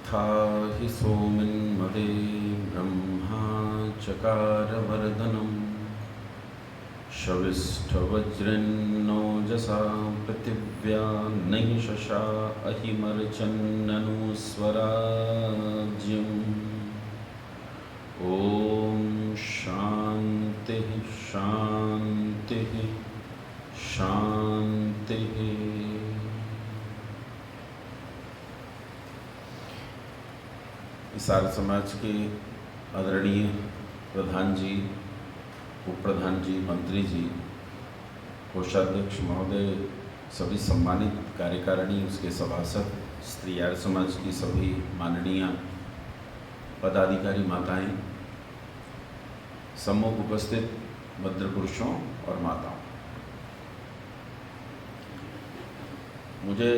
था हि सोमिन्मदे ब्रह्मा चकारवर्धनम् शविष्ठवज्रिन्नोजसा पृथिव्या नहि शशा अहिमर्चन्ननु स्वराज्यम्। ॐ शान्तिः शान्तिः शान्तिः। इस आर्य समाज के आदरणीय प्रधान जी, उप प्रधान जी, मंत्री जी, कोषाध्यक्ष महोदय, सभी सम्मानित कार्यकारिणी, उसके सभासद, स्त्री आर्य समाज की सभी माननीय पदाधिकारी माताएं, सम्मुख उपस्थित भद्र पुरुषों और माताओं, मुझे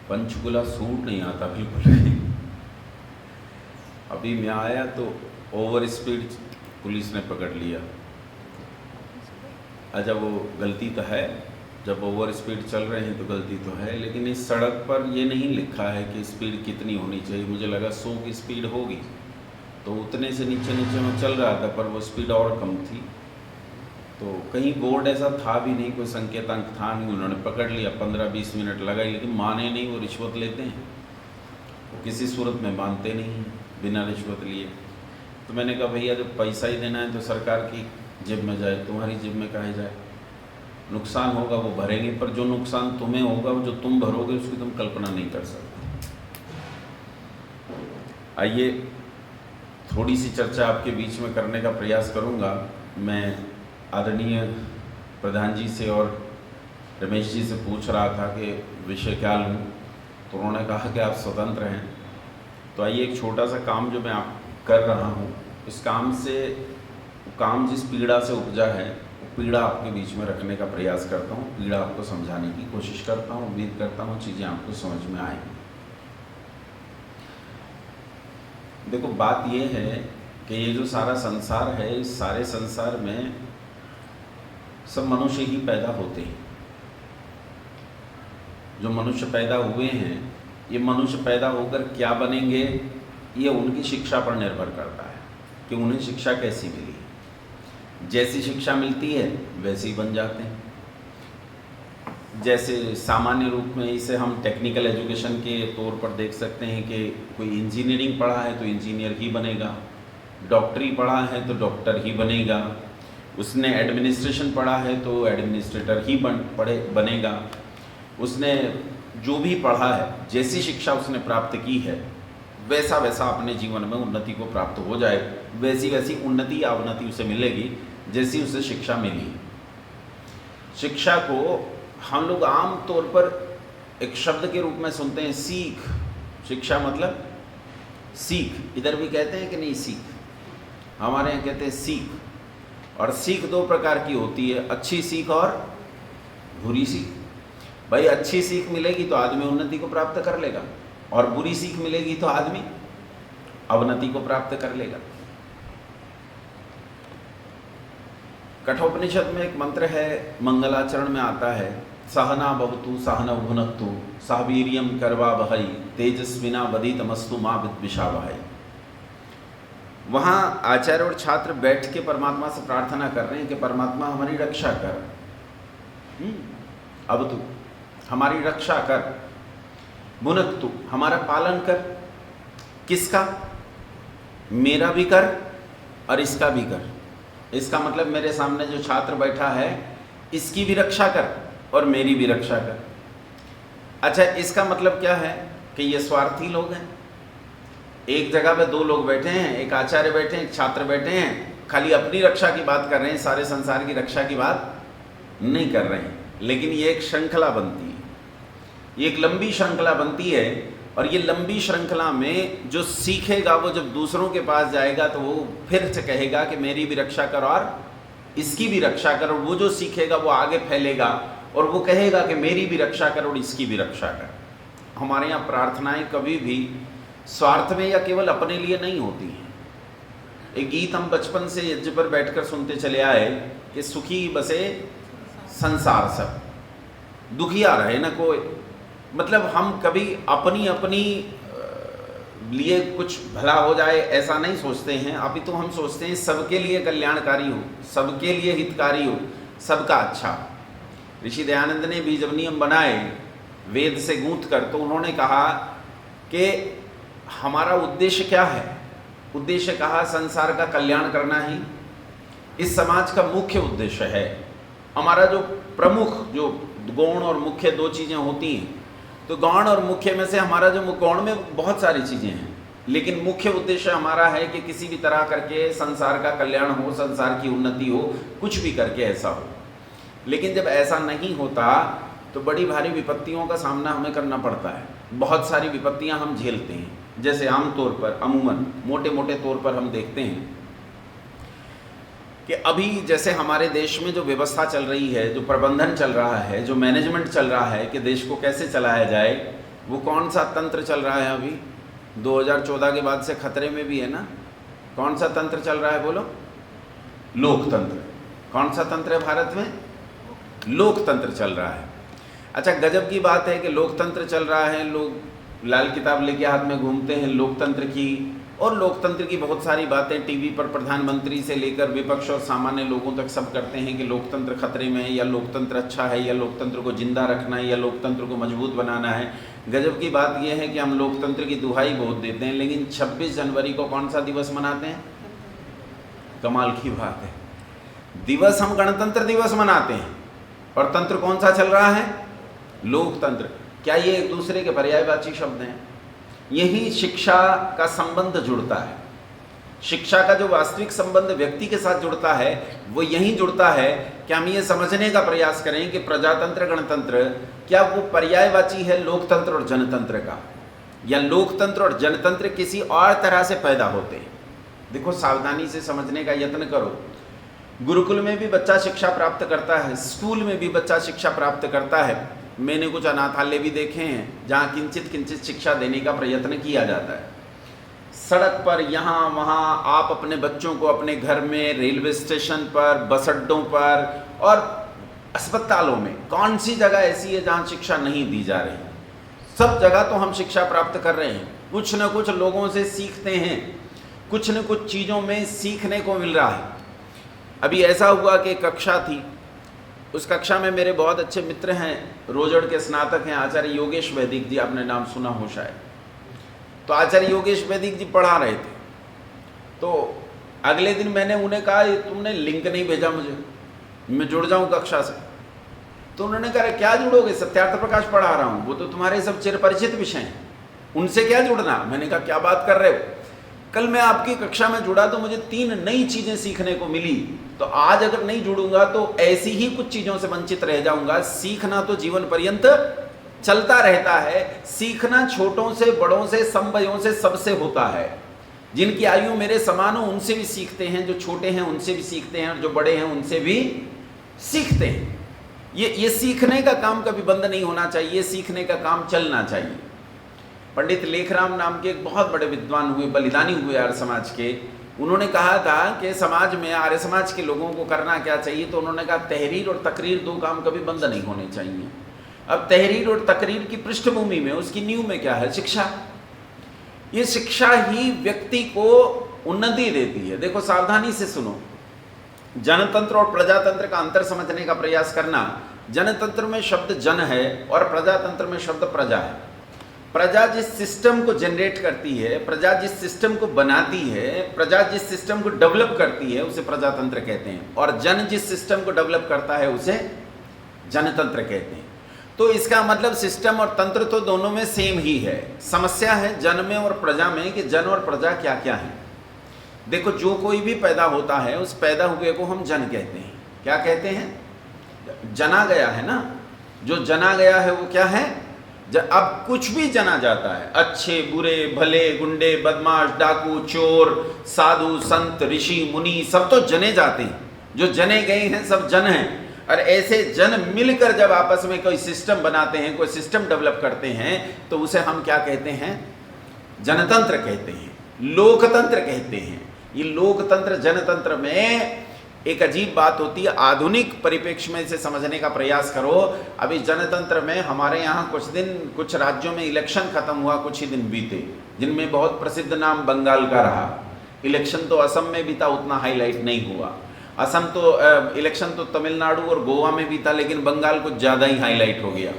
पंचकुला सूट नहीं आता बिल्कुल भी। अभी मैं आया तो ओवर स्पीड पुलिस ने पकड़ लिया। अच्छा, वो गलती तो है, जब ओवर स्पीड चल रहे हैं तो गलती तो है, लेकिन इस सड़क पर ये नहीं लिखा है कि स्पीड कितनी होनी चाहिए। मुझे लगा 100 की स्पीड होगी, तो उतने से नीचे नीचे मैं चल रहा था, पर वो स्पीड और कम थी। तो कहीं बोर्ड ऐसा था भी नहीं, कोई संकेतांक था नहीं, उन्होंने पकड़ लिया। 15-20 मिनट लगाई, लेकिन माने नहीं, वो रिश्वत लेते हैं, वो किसी सूरत में मानते नहीं हैं बिना रिश्वत लिए। तो मैंने कहा भैया जब पैसा ही देना है तो सरकार की जेब में जाए, तुम्हारी जेब में काहे जाए। नुकसान होगा वो भरेंगे, पर जो नुकसान तुम्हें होगा, जो तुम भरोगे, उसकी तुम कल्पना नहीं कर सकते। आइए थोड़ी सी चर्चा आपके बीच में करने का प्रयास करूंगा। मैं आदरणीय प्रधान जी से और रमेश जी से पूछ रहा था कि विषय क्या लूँ, तो उन्होंने कहा कि आप स्वतंत्र हैं। तो आइए एक छोटा सा काम जो मैं आप कर रहा हूँ, इस काम से, काम जिस पीड़ा से उपजा है, वो पीड़ा आपके बीच में रखने का प्रयास करता हूँ, पीड़ा आपको समझाने की कोशिश करता हूँ। उम्मीद करता हूँ चीज़ें आपको समझ में आएंगी। देखो, बात ये है कि ये जो सारा संसार है, इस सारे संसार में सब मनुष्य ही पैदा होते हैं। जो मनुष्य पैदा हुए हैं, ये मनुष्य पैदा होकर क्या बनेंगे, ये उनकी शिक्षा पर निर्भर करता है कि उन्हें शिक्षा कैसी मिली। जैसी शिक्षा मिलती है वैसे ही बन जाते हैं। जैसे सामान्य रूप में इसे हम टेक्निकल एजुकेशन के तौर पर देख सकते हैं कि कोई इंजीनियरिंग पढ़ा है तो इंजीनियर ही बनेगा, डॉक्टरी पढ़ा है तो डॉक्टर ही बनेगा, उसने एडमिनिस्ट्रेशन पढ़ा है तो एडमिनिस्ट्रेटर ही बनेगा। उसने जो भी पढ़ा है, जैसी शिक्षा उसने प्राप्त की है, वैसा वैसा अपने जीवन में उन्नति को प्राप्त हो जाए, वैसी वैसी उन्नति या अवनति उसे मिलेगी जैसी उसे शिक्षा मिली। शिक्षा को हम लोग आम तौर पर एक शब्द के रूप में सुनते हैं, सीख। शिक्षा मतलब सीख, इधर भी कहते हैं कि नहीं सीख, हमारे यहाँ कहते हैं सीख। और सीख दो प्रकार की होती है, अच्छी सीख और बुरी सीख। भाई अच्छी सीख मिलेगी तो आदमी उन्नति को प्राप्त कर लेगा, और बुरी सीख मिलेगी तो आदमी अवनति को प्राप्त कर लेगा। कठोपनिषद में एक मंत्र है, मंगलाचरण में आता है, सहना भवतु सहनौ भुनक्तु सह वीर्यं करवावहै तेजस्विनावधीतमस्तु मा विद्विषावहै। वहाँ आचार्य और छात्र बैठ के परमात्मा से प्रार्थना कर रहे हैं कि परमात्मा हमारी रक्षा कर, अब तू हमारी रक्षा कर, भुनक्तु हमारा पालन कर। किसका? मेरा भी कर और इसका भी कर। इसका मतलब मेरे सामने जो छात्र बैठा है, इसकी भी रक्षा कर और मेरी भी रक्षा कर। अच्छा, इसका मतलब क्या है कि ये स्वार्थी लोग हैं। एक जगह पे दो लोग बैठे हैं, एक आचार्य बैठे हैं, एक छात्र बैठे हैं, खाली अपनी रक्षा की बात कर रहे हैं, सारे संसार की रक्षा की बात नहीं कर रहे हैं। लेकिन ये एक श्रृंखला बनती है, ये एक लंबी श्रृंखला बनती है, और ये लंबी श्रृंखला में जो सीखेगा वो जब दूसरों के पास जाएगा तो वो फिर से कहेगा कि मेरी भी रक्षा कर और इसकी भी रक्षा कर। और वो जो सीखेगा वो आगे फैलेगा और वो कहेगा कि मेरी भी रक्षा कर और इसकी भी रक्षा कर। हमारे यहाँ प्रार्थनाएं कभी भी स्वार्थ में या केवल अपने लिए नहीं होती हैं। एक गीत हम बचपन से यज्ञ पर बैठकर सुनते चले आए कि सुखी बसे संसार सब, दुखिया रहे न कोई। मतलब हम कभी अपनी अपनी लिए कुछ भला हो जाए ऐसा नहीं सोचते हैं, अभी तो हम सोचते हैं सबके लिए कल्याणकारी हो, सबके लिए हितकारी हो, सबका अच्छा। ऋषि दयानंद ने भी जब नियम बनाए वेद से गूंथ कर, तो उन्होंने कहा कि हमारा उद्देश्य क्या है। उद्देश्य कहा संसार का कल्याण करना ही इस समाज का मुख्य उद्देश्य है। हमारा जो प्रमुख, जो गौण और मुख्य दो चीज़ें होती हैं, तो गौण और मुख्य में से हमारा जो गौण में बहुत सारी चीज़ें हैं, लेकिन मुख्य उद्देश्य हमारा है कि किसी भी तरह करके संसार का कल्याण हो, संसार की उन्नति हो, कुछ भी करके ऐसा हो। लेकिन जब ऐसा नहीं होता तो बड़ी भारी विपत्तियों का सामना हमें करना पड़ता है। बहुत सारी विपत्तियां हम झेलते हैं। जैसे आमतौर पर, अमूमन मोटे मोटे तौर पर हम देखते हैं कि अभी जैसे हमारे देश में जो व्यवस्था चल रही है, जो प्रबंधन चल रहा है, जो मैनेजमेंट चल रहा है कि देश को कैसे चलाया जाए, वो कौन सा तंत्र चल रहा है अभी 2014 के बाद से खतरे में भी है ना। कौन सा तंत्र चल रहा है बोलो? लोकतंत्र। कौन सा तंत्र है भारत में? लोकतंत्र चल रहा है। अच्छा, गजब की बात है कि लोकतंत्र चल रहा है, लोग लाल किताब लेके हाथ में घूमते हैं लोकतंत्र की, और लोकतंत्र की बहुत सारी बातें टीवी पर प्रधानमंत्री से लेकर विपक्ष और सामान्य लोगों तक सब करते हैं कि लोकतंत्र खतरे में है, या लोकतंत्र अच्छा है, या लोकतंत्र को जिंदा रखना है, या लोकतंत्र को मजबूत बनाना है। गजब की बात यह है कि हम लोकतंत्र की दुहाई बहुत देते हैं, लेकिन 26 जनवरी को कौन सा दिवस मनाते हैं? कमाल की बात है, दिवस हम गणतंत्र दिवस मनाते हैं, और तंत्र कौन सा चल रहा है? लोकतंत्र। क्या ये एक दूसरे के पर्यायवाची शब्द हैं? यही शिक्षा का संबंध जुड़ता है। शिक्षा का जो वास्तविक संबंध व्यक्ति के साथ जुड़ता है वो यही जुड़ता है कि हम ये समझने का प्रयास करें कि प्रजातंत्र गणतंत्र क्या वो पर्यायवाची है लोकतंत्र और जनतंत्र का, या लोकतंत्र और जनतंत्र किसी और तरह से पैदा होते हैं। देखो, सावधानी से समझने का यत्न करो। गुरुकुल में भी बच्चा शिक्षा प्राप्त करता है, स्कूल में भी बच्चा शिक्षा प्राप्त करता है। मैंने कुछ अनाथालय भी देखे हैं जहाँ किंचित किंचित शिक्षा देने का प्रयत्न किया जाता है। सड़क पर, यहाँ वहाँ आप अपने बच्चों को अपने घर में, रेलवे स्टेशन पर, बस अड्डों पर और अस्पतालों में, कौन सी जगह ऐसी है जहाँ शिक्षा नहीं दी जा रही? सब जगह तो हम शिक्षा प्राप्त कर रहे हैं, कुछ न कुछ लोगों से सीखते हैं, कुछ न कुछ चीज़ों में सीखने को मिल रहा है। अभी ऐसा हुआ कि कक्षा थी, उस कक्षा में मेरे बहुत अच्छे मित्र हैं, रोजड़ के स्नातक हैं, आचार्य योगेश वैदिक जी, आपने नाम सुना हो शायद। तो आचार्य योगेश वैदिक जी पढ़ा रहे थे, तो अगले दिन मैंने उन्हें कहा तुमने लिंक नहीं भेजा मुझे, मैं जुड़ जाऊं कक्षा से। तो उन्होंने कहा क्या जुड़ोगे, सत्यार्थ प्रकाश पढ़ा रहा हूँ, वो तो तुम्हारे सब चिरपरिचित विषय हैं, उनसे क्या जुड़ना। मैंने कहा क्या बात कर रहे हो, कल मैं आपकी कक्षा में जुड़ा तो मुझे 3 नई चीज़ें सीखने को मिली, तो आज अगर नहीं जुड़ूंगा तो ऐसी ही कुछ चीज़ों से वंचित रह जाऊंगा। सीखना तो जीवन पर्यंत चलता रहता है, सीखना छोटों से, बड़ों से, समवयों से, सबसे होता है। जिनकी आयु मेरे समान हो उनसे भी सीखते हैं, जो छोटे हैं उनसे भी सीखते हैं, और जो बड़े हैं उनसे भी सीखते हैं। ये सीखने का काम कभी बंद नहीं होना चाहिए, सीखने का काम चलना चाहिए। पंडित लेखराम नाम के एक बहुत बड़े विद्वान हुए, बलिदानी हुए आर्य समाज के, उन्होंने कहा था कि समाज में आर्य समाज के लोगों को करना क्या चाहिए, तो उन्होंने कहा तहरीर और तकरीर 2 काम कभी बंद नहीं होने चाहिए। अब तहरीर और तकरीर की पृष्ठभूमि में, उसकी नींव में क्या है? शिक्षा। ये शिक्षा ही व्यक्ति को उन्नति देती है। देखो, सावधानी से सुनो, जनतंत्र और प्रजातंत्र का अंतर समझने का प्रयास करना। जनतंत्र में शब्द जन है और प्रजातंत्र में शब्द प्रजा है। प्रजा जिस सिस्टम को जनरेट करती है, प्रजा जिस सिस्टम को बनाती है, प्रजा जिस सिस्टम को डेवलप करती है, उसे प्रजातंत्र कहते हैं, और जन जिस सिस्टम को डेवलप करता है उसे जनतंत्र कहते हैं। तो इसका मतलब सिस्टम और तंत्र तो दोनों में सेम ही है। समस्या है जन में और प्रजा में कि जन और प्रजा क्या क्या है। देखो, जो कोई भी पैदा होता है उस पैदा हुए को हम जन कहते हैं। क्या कहते हैं? जना गया है ना, जो जना गया है वो क्या है? अब कुछ भी जना जाता है, अच्छे बुरे भले गुंडे बदमाश डाकू चोर साधु संत ऋषि मुनि सब तो जने जाते हैं। जो जने गए हैं सब जन हैं। और ऐसे जन मिलकर जब आपस में कोई सिस्टम बनाते हैं, कोई सिस्टम डेवलप करते हैं, तो उसे हम क्या कहते हैं? जनतंत्र कहते हैं, लोकतंत्र कहते हैं। ये लोकतंत्र जनतंत्र में एक अजीब बात होती है। आधुनिक परिप्रेक्ष्य में इसे समझने का प्रयास करो। अभी जनतंत्र में हमारे यहाँ कुछ राज्यों में इलेक्शन खत्म हुआ, कुछ ही दिन बीते, जिनमें बहुत प्रसिद्ध नाम बंगाल का रहा। इलेक्शन तो असम में भी था, उतना हाईलाइट नहीं हुआ। इलेक्शन तो तमिलनाडु और गोवा में भी था, लेकिन बंगाल कुछ ज़्यादा ही हाईलाइट हो गया।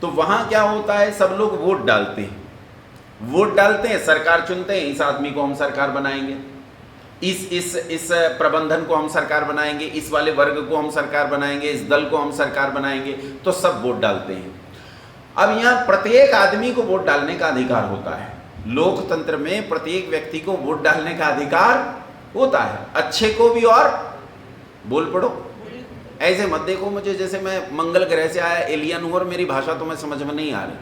तो वहाँ क्या होता है, सब लोग वोट डालते हैं, सरकार चुनते हैं, इस आदमी को हम सरकार बनाएंगे, इस प्रबंधन को हम सरकार बनाएंगे, इस वाले वर्ग को हम सरकार बनाएंगे, इस दल को हम सरकार बनाएंगे, तो सब वोट डालते हैं। अब यहाँ प्रत्येक आदमी को वोट डालने का अधिकार होता है। लोकतंत्र में प्रत्येक व्यक्ति को वोट डालने का अधिकार होता है, अच्छे को भी और बोल पड़ो। ऐसे मत देखो मुझे जैसे मैं मंगल ग्रह से आया एलियन हूँ और मेरी भाषा तुम्हें समझ में नहीं आ रही।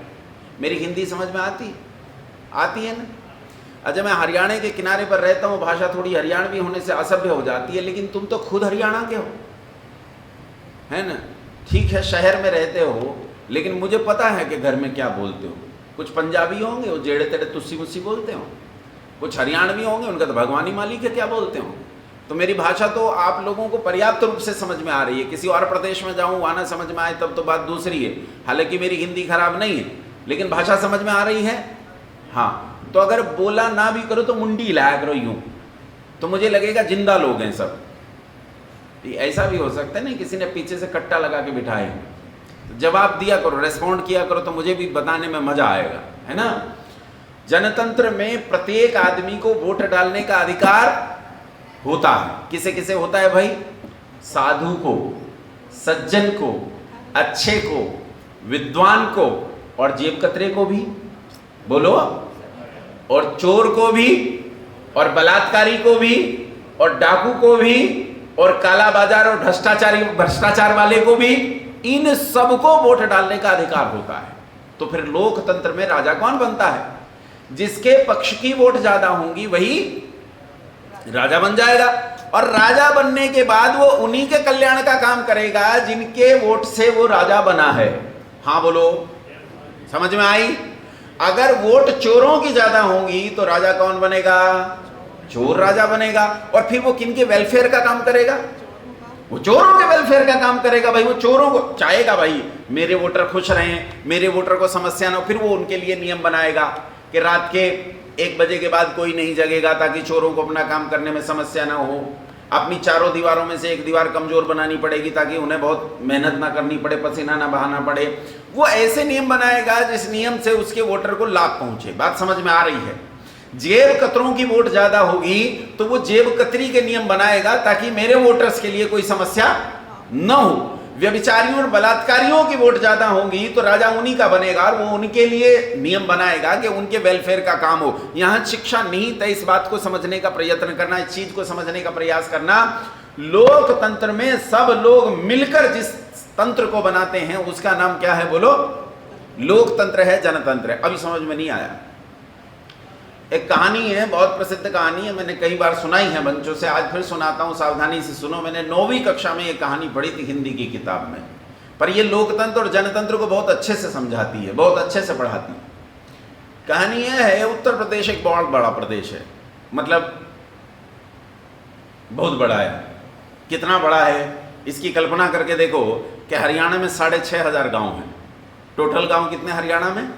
मेरी हिंदी समझ में आती है ना। अच्छा, मैं हरियाणा के किनारे पर रहता हूँ, भाषा थोड़ी हरियाणवी होने से असभ्य हो जाती है, लेकिन तुम तो खुद हरियाणा के हो, है ना। ठीक है, शहर में रहते हो, लेकिन मुझे पता है कि घर में क्या बोलते हो। कुछ पंजाबी होंगे, वो जेड़े तेड़े तुस्सी मुस्सी बोलते हो, कुछ हरियाणवी होंगे, उनका तो भगवानी मालिक है क्या बोलते हो। तो मेरी भाषा तो आप लोगों को पर्याप्त रूप से समझ में आ रही है। किसी और प्रदेश में जाऊँ, वहाँ ना समझ में आए तब तो बात दूसरी है। हालांकि मेरी हिंदी खराब नहीं है, लेकिन भाषा समझ में आ रही है। हाँ, तो अगर बोला ना भी करो तो मुंडी हिलाया करो यूं, तो मुझे लगेगा जिंदा लोग हैं सब। ऐसा भी हो सकता है ना, किसी ने पीछे से कट्टा लगा के बिठाए, तो जवाब दिया करो, रेस्पॉन्ड किया करो, तो मुझे भी बताने में मजा आएगा, है ना। जनतंत्र में प्रत्येक आदमी को वोट डालने का अधिकार होता है। किसे किसे होता है भाई? साधु को, सज्जन को, अच्छे को, विद्वान को, और जेब कतरे को भी, बोलो, और चोर को भी, और बलात्कारी को भी, और डाकू को भी, और काला बाजार और भ्रष्टाचार वाले को भी, इन सबको वोट डालने का अधिकार होता है। तो फिर लोकतंत्र में राजा कौन बनता है? जिसके पक्ष की वोट ज्यादा होंगी वही राजा बन जाएगा, और राजा बनने के बाद वो उन्हीं के कल्याण का काम करेगा जिनके वोट से वो राजा बना है। हाँ बोलो, समझ में आई? अगर वोट चोरों की ज्यादा होंगी तो राजा कौन बनेगा? चोर राजा बनेगा। और फिर वो किनके वेलफेयर का काम करेगा? वो चोरों के वेलफेयर का काम करेगा। भाई वो चोरों को चाहेगा, भाई मेरे वोटर खुश रहें, मेरे वोटर को समस्या ना हो। फिर वो उनके लिए नियम बनाएगा कि रात के 1 बजे के बाद कोई नहीं जगेगा, ताकि चोरों को अपना काम करने में समस्या ना हो। अपनी चारों दीवारों में से एक दीवार कमजोर बनानी पड़ेगी, ताकि उन्हें बहुत मेहनत ना करनी पड़े, पसीना ना बहाना पड़े। वो ऐसे नियम बनाएगा जिस नियम से उसके वोटर को लाभ पहुंचे। बात समझ में आ रही है? जेब कतरों की वोट ज्यादा होगी तो वो जेब कतरी के नियम बनाएगा, ताकि मेरे वोटर्स के लिए कोई समस्या न हो। व्यभिचारियों और बलात्कारियों की वोट ज्यादा होंगी तो राजा उन्हीं का बनेगा, और वो उनके लिए नियम बनाएगा कि उनके वेलफेयर का काम हो। यहां शिक्षा निहित है। इस बात को समझने का प्रयत्न करना, इस चीज को समझने का प्रयास करना। लोकतंत्र में सब लोग मिलकर जिस तंत्र को बनाते हैं उसका नाम क्या है? बोलो। लोकतंत्र है, जनतंत्र है। अभी समझ में नहीं आया? एक कहानी है, बहुत प्रसिद्ध कहानी है, मैंने कई बार सुनाई है बच्चों से, आज फिर सुनाता हूं, सावधानी से सुनो। मैंने 9वीं कक्षा में ये कहानी पढ़ी थी हिंदी की किताब में, पर ये लोकतंत्र और जनतंत्र को बहुत अच्छे से समझाती है, बहुत अच्छे से पढ़ाती है। कहानी यह है, उत्तर प्रदेश एक बहुत बड़ा प्रदेश है, मतलब बहुत बड़ा है। कितना बड़ा है इसकी कल्पना करके देखो कि हरियाणा में 6500 गांव हैं। टोटल गांव कितने हरियाणा में?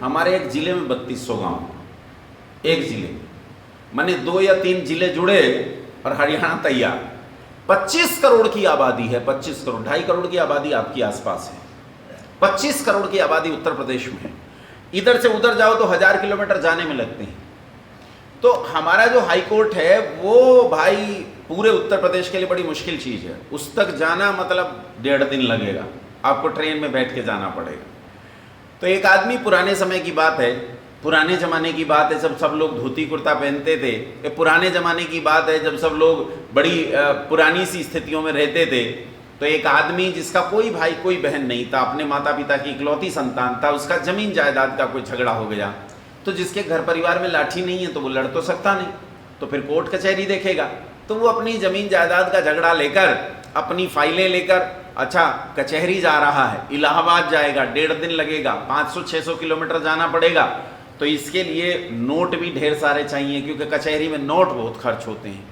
हमारे एक जिले में 3200 गांव, एक जिले में, माने 2 या 3 जिले जुड़े और हरियाणा तैयार। 25 करोड़ की आबादी है, 25 करोड़, 2.5 करोड़ की आबादी आपके आसपास है। 25 करोड़ की आबादी उत्तर प्रदेश में है। इधर से उधर जाओ तो 1000 किलोमीटर जाने में लगते हैं। तो हमारा जो हाई कोर्ट है वो भाई पूरे उत्तर प्रदेश के लिए बड़ी मुश्किल चीज़ है। उस तक जाना मतलब 1.5 दिन लगेगा, आपको ट्रेन में बैठ के जाना पड़ेगा। तो एक आदमी, पुराने समय की बात है, पुराने ज़माने की बात है, जब सब लोग धोती कुर्ता पहनते थे। ये पुराने ज़माने की बात है जब सब लोग बड़ी पुरानी सी स्थितियों में रहते थे। तो एक आदमी जिसका कोई भाई कोई बहन नहीं था, अपने माता पिता की इकलौती संतान था, उसका जमीन जायदाद का कोई झगड़ा हो गया। तो जिसके घर परिवार में लाठी नहीं है तो वो लड़ तो सकता नहीं, तो फिर कोर्ट कचहरी देखेगा। तो वो अपनी ज़मीन जायदाद का झगड़ा लेकर, अपनी फाइलें लेकर, अच्छा कचहरी जा रहा है, इलाहाबाद जाएगा, 1.5 दिन लगेगा, 500-600 किलोमीटर जाना पड़ेगा। तो इसके लिए नोट भी ढेर सारे चाहिए, क्योंकि कचहरी में नोट बहुत खर्च होते हैं।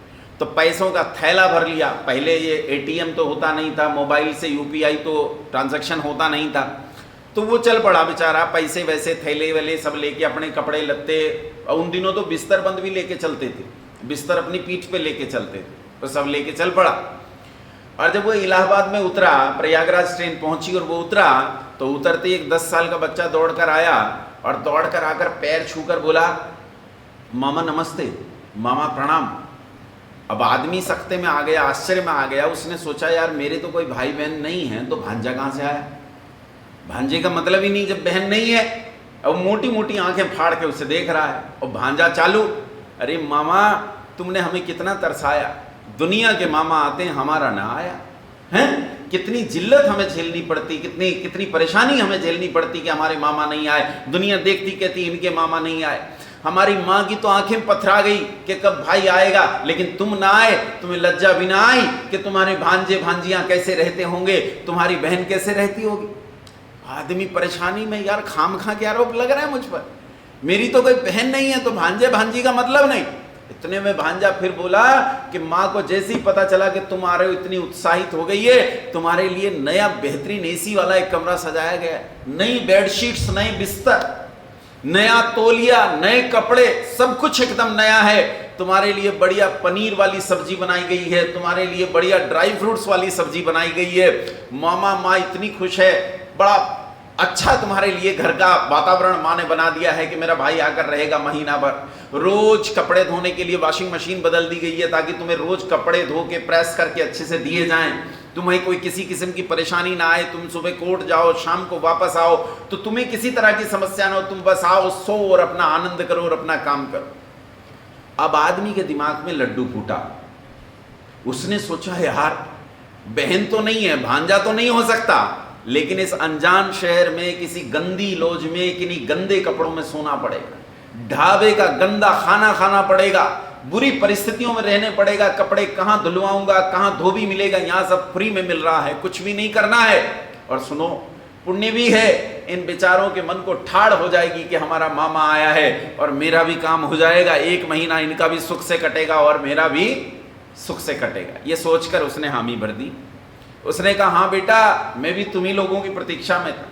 तो पैसों का थैला भर लिया। पहले ये एटीएम तो होता नहीं था, मोबाइल से यूपीआई तो ट्रांजैक्शन होता नहीं था, तो वो चल पड़ा बेचारा, पैसे वैसे थैले वैले सब लेके, अपने कपड़े लत्ते, और उन दिनों तो बिस्तर बंद भी लेके चलते थे, बिस्तर अपनी पीठ पे लेके चलते थे, तो सब लेके चल पड़ा। और जब वो इलाहाबाद में उतरा, प्रयागराज ट्रेन पहुंची और वो उतरा, तो उतरते ही एक 10 साल का बच्चा दौड़ कर आया और दौड़ कर आकर पैर छूकर बोला, मामा नमस्ते, मामा प्रणाम। अब आदमी सख्ते में आ गया, आश्चर्य में आ गया। उसने सोचा यार मेरे तो कोई भाई बहन नहीं है, तो भांजा कहाँ से आया? भांजे का मतलब ही नहीं जब बहन नहीं है। अब मोटी मोटी आंखें फाड़ के उसे देख रहा है और भांजा चालू, अरे मामा तुमने हमें कितना तरसाया, दुनिया के मामा आते हैं, हमारा ना आया है। कितनी जिल्लत हमें झेलनी पड़ती, कितनी कितनी परेशानी हमें झेलनी पड़ती कि हमारे मामा नहीं आए। दुनिया देखती कहती इनके मामा नहीं आए। हमारी माँ की तो आंखें पथरा गई कि कब भाई आएगा, लेकिन तुम ना आए, तुम्हें लज्जा भी ना आई कि तुम्हारे भांजे भांजियां कैसे रहते होंगे, तुम्हारी बहन कैसे रहती होगी। आदमी परेशानी में, यार खामखा के आरोप लग रहा है मुझ पर, मेरी तो कोई बहन नहीं है तो भांजे भांजी का मतलब नहीं। इतने में भांजा फिर बोला कि माँ को जैसे ही पता चला कि तुम आ रहे हो, इतनी उत्साहित हो गई है, तुम्हारे लिए नया बेहतरीन एसी वाला एक कमरा सजाया गया, नई बेडशीट्स, नए बिस्तर, नया तौलिया, नए कपड़े, सब कुछ एकदम नया है। तुम्हारे लिए बढ़िया पनीर वाली सब्जी बनाई गई है, तुम्हारे लिए बढ़िया ड्राई फ्रूट्स वाली सब्जी बनाई गई है। मामा माँ इतनी खुश है, बड़ा अच्छा तुम्हारे लिए घर का वातावरण माँ ने बना दिया है कि मेरा भाई आकर रहेगा महीना भर। रोज कपड़े धोने के लिए वॉशिंग मशीन बदल दी गई है ताकि तुम्हें रोज कपड़े धो के प्रेस करके अच्छे से दिए जाएं, तुम्हें कोई किसी किस्म की परेशानी ना आए। तुम सुबह कोर्ट जाओ, शाम को वापस आओ, तो तुम्हें किसी तरह की समस्या ना हो, तुम बस आओ, सो और अपना आनंद करो और अपना काम करो। अब आदमी के दिमाग में लड्डू फूटा। उसने सोचा यार बहन तो नहीं है, भांजा तो नहीं हो सकता, लेकिन इस अनजान शहर में किसी गंदी लॉज में किन्हीं गंदे कपड़ों में सोना पड़ेगा, ढाबे का गंदा खाना खाना पड़ेगा, बुरी परिस्थितियों में रहने पड़ेगा। कपड़े कहाँ धुलवाऊंगा, कहाँ धोबी मिलेगा, यहाँ सब फ्री में मिल रहा है, कुछ भी नहीं करना है। और सुनो, पुण्य भी है, इन बेचारों के मन को ठाड़ हो जाएगी कि हमारा मामा आया है और मेरा भी काम हो जाएगा, 1 महीना इनका भी सुख से कटेगा और मेरा भी सुख से कटेगा। ये सोचकर उसने हामी भर दी। उसने कहा हाँ बेटा, मैं भी तुम्ही लोगों की प्रतीक्षा में था,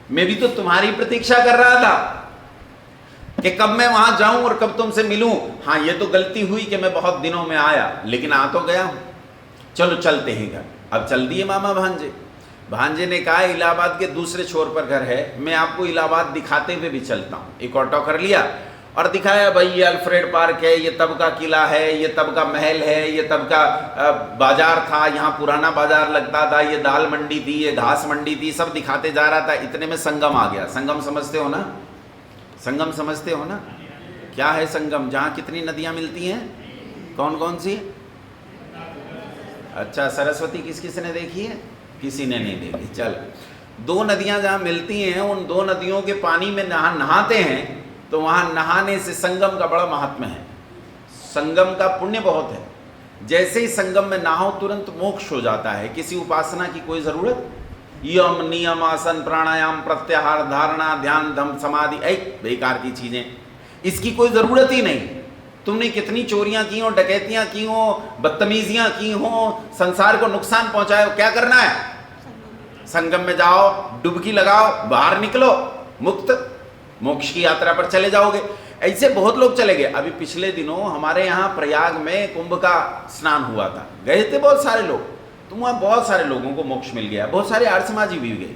मैं भी तो तुम्हारी प्रतीक्षा कर रहा था कि कब मैं वहां जाऊं और कब तुमसे मिलूं। हाँ ये तो गलती हुई कि मैं बहुत दिनों में आया, लेकिन आ तो गया हूं, चलो चलते हैं घर। अब चल दिए मामा भांजे। भांजे ने कहा इलाहाबाद के दूसरे छोर पर घर है, मैं आपको इलाहाबाद दिखाते हुए भी चलता हूँ। एक ऑटो कर लिया और दिखाया, भाई ये अल्फ्रेड पार्क है, ये तब का किला है, ये तब का महल है, ये तब का बाजार था, यहाँ पुराना बाजार लगता था, ये दाल मंडी थी, ये घास मंडी थी, सब दिखाते जा रहा था। इतने में संगम आ गया। संगम समझते हो ना? संगम समझते हो ना? क्या है संगम? जहाँ कितनी नदियाँ मिलती हैं? कौन कौन सी? अच्छा, सरस्वती किस किस ने देखी है? किसी ने नहीं देखी। चल, 2 नदियाँ जहाँ मिलती हैं, उन 2 नदियों के पानी में नहाते हैं, तो वहाँ नहाने से संगम का बड़ा महात्म्य है। संगम का पुण्य बहुत है। जैसे ही संगम में नहाओ तुरंत मोक्ष हो जाता है, किसी उपासना की कोई ज़रूरत। यम नियम आसन प्राणायाम प्रत्याहार धारणा ध्यान धम समाधि, बेकार की चीज़ें, इसकी कोई ज़रूरत ही नहीं। तुमने कितनी चोरियां की हो, डकैतियां की हो, बदतमीजियां की हो, संसार को नुकसान पहुंचाए हो, क्या करना है? संगम में जाओ, डुबकी लगाओ, बाहर निकलो, मुक्त मोक्ष की यात्रा पर चले जाओगे। ऐसे बहुत लोग चले गए। अभी पिछले दिनों हमारे यहाँ प्रयाग में कुंभ का स्नान हुआ था, गए थे बहुत सारे लोग, तो वहाँ बहुत सारे लोगों को मोक्ष मिल गया। बहुत सारे आर्य समाजी भी गए,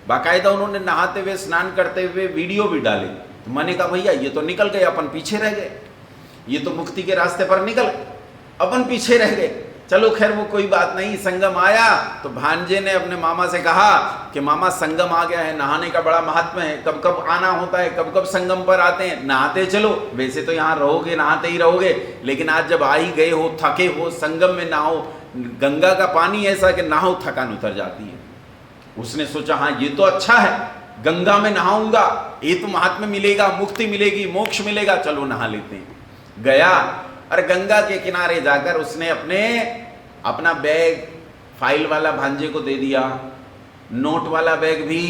बाकायदा उन्होंने नहाते हुए स्नान करते हुए वीडियो भी डाले। तो मैंने कहा भैया ये तो निकल गए, अपन पीछे रह गए, ये तो मुक्ति के रास्ते पर निकल, अपन पीछे रह गए। चलो खैर वो कोई बात नहीं। संगम आया तो भांजे ने अपने मामा से कहा कि मामा संगम आ गया है, नहाने का बड़ा महात्मा है, कब कब आना होता है, कब कब संगम पर आते हैं, नहाते चलो। वैसे तो यहाँ रहोगे, नहाते ही रहोगे, लेकिन आज जब आ ही गए हो, थके हो, संगम में नहाओ। गंगा का पानी ऐसा कि नहाओ थकान उतर जाती है। उसने सोचा हाँ ये तो अच्छा है, गंगा में नहाऊंगा, ये तो महात्मा मिलेगा, मुक्ति मिलेगी, मोक्ष मिलेगा, चलो नहा लेते हैं। गया और गंगा के किनारे जाकर उसने अपना बैग फाइल वाला भांजे को दे दिया, नोट वाला बैग भी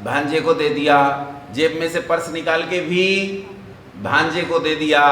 भांजे को दे दिया, जेब में से पर्स निकाल के भी भांजे को दे दिया।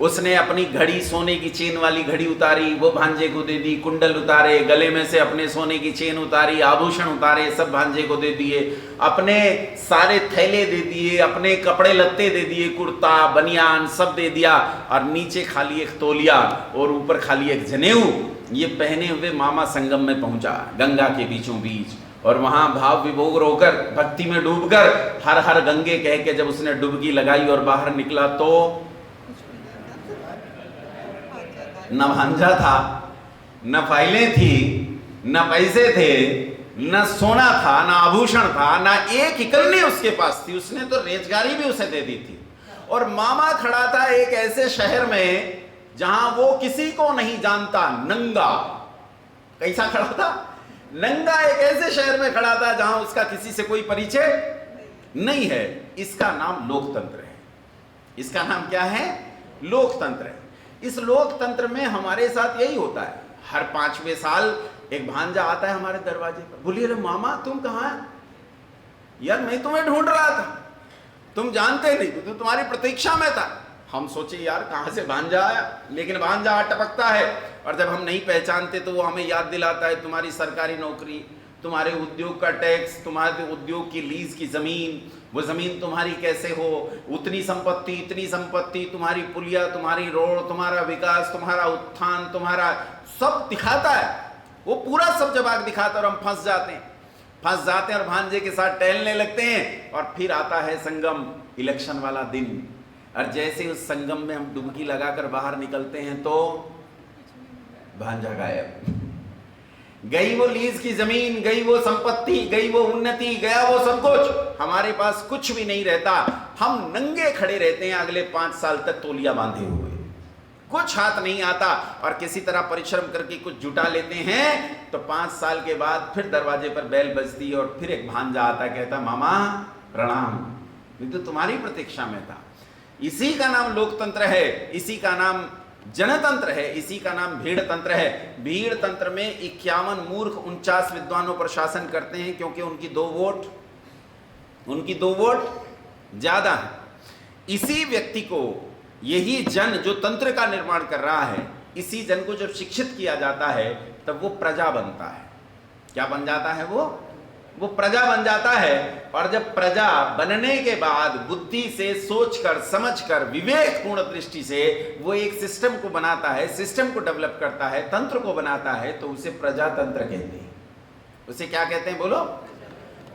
उसने अपनी घड़ी, सोने की चेन वाली घड़ी उतारी, वो भांजे को दे दी। कुंडल उतारे, गले में से अपने सोने की चेन उतारी, आभूषण उतारे, सब भांजे को दे दिए। अपने सारे थैले दे दिए, अपने कपड़े लत्ते दे दिए, कुर्ता बनियान सब दे दिया, और नीचे खाली एक तौलिया और ऊपर खाली एक जनेऊ। ये पहने हुए मामा संगम में पहुंचा, गंगा के बीचों बीच, और वहां भाव विभोर होकर, भक्ति में डूबकर, हर हर गंगे कह के जब उसने डुबकी लगाई और बाहर निकला तो न भांजा था, न फाइलें थी, न पैसे थे, न सोना था, न आभूषण था, न एक इकल्ली उसके पास थी। उसने तो रेजगारी भी उसे दे दी थी। और मामा खड़ा था एक ऐसे शहर में जहां वो किसी को नहीं जानता, नंगा। कैसा खड़ा था? नंगा एक ऐसे शहर में खड़ा था जहां उसका किसी से कोई परिचय नहीं है। इसका नाम लोकतंत्र है। इसका नाम क्या है? लोकतंत्र है। इस लोकतंत्र में हमारे साथ यही होता है। हर 5वें साल एक भांजा आता है हमारे दरवाजे पर। बोलिए, अरे मामा तुम कहां हैं? यार मैं तुम्हें ढूंढ रहा था, तुम जानते नहीं, तो तुम्हारी प्रतीक्षा में था। हम सोचे यार कहां से भांजा आया, लेकिन भांजा टपकता है, और जब हम नहीं पहचानते तो वो हमें याद दिलाता है तुम्हारी सरकारी नौकरी, तुम्हारे उद्योग का टैक्स, तुम्हारे उद्योग की लीज की जमीन, वो जमीन तुम्हारी कैसे हो, उतनी संपत्ति, इतनी संपत्ति, तुम्हारी पुलिया, तुम्हारी रोड, तुम्हारा विकास, तुम्हारा उत्थान, तुम्हारा सब दिखाता है। वो पूरा सब जवाब दिखाता है, और हम फंस जाते हैं और भांजे के साथ टहलने लगते हैं। और फिर आता है संगम, इलेक्शन वाला दिन, और जैसे उस संगम में हम डुबकी लगाकर बाहर निकलते हैं तो भांजा गायब। गई वो लीज की जमीन, गई वो संपत्ति, गई वो उन्नति, गया वो सब कुछ। हमारे पास कुछ भी नहीं रहता। हम नंगे खड़े रहते हैं अगले 5 साल तक, तौलिया बांधे हुए, कुछ हाथ नहीं आता, और किसी तरह परिश्रम करके कुछ जुटा लेते हैं। तो 5 साल के बाद फिर दरवाजे पर बेल बजती है, और फिर एक भांजा आता, कहता मामा प्रणाम, मैं तो तुम्हारी प्रतीक्षा में था। इसी का नाम लोकतंत्र है, इसी का नाम जनतंत्र है, इसी का नाम भीड़ तंत्र है। भीड़ तंत्र में 51 मूर्ख 49 विद्वानों पर शासन करते हैं, क्योंकि उनकी 2 वोट ज्यादा है। इसी व्यक्ति को, यही जन जो तंत्र का निर्माण कर रहा है, इसी जन को जब शिक्षित किया जाता है तब वो प्रजा बनता है। क्या बन जाता है? वो प्रजा बन जाता है। और जब प्रजा बनने के बाद बुद्धि से सोचकर, समझकर, विवेकपूर्ण दृष्टि से वो एक सिस्टम को बनाता है, सिस्टम को डेवलप करता है, तंत्र को बनाता है, तो उसे प्रजातंत्र कहते हैं। उसे क्या कहते हैं बोलो?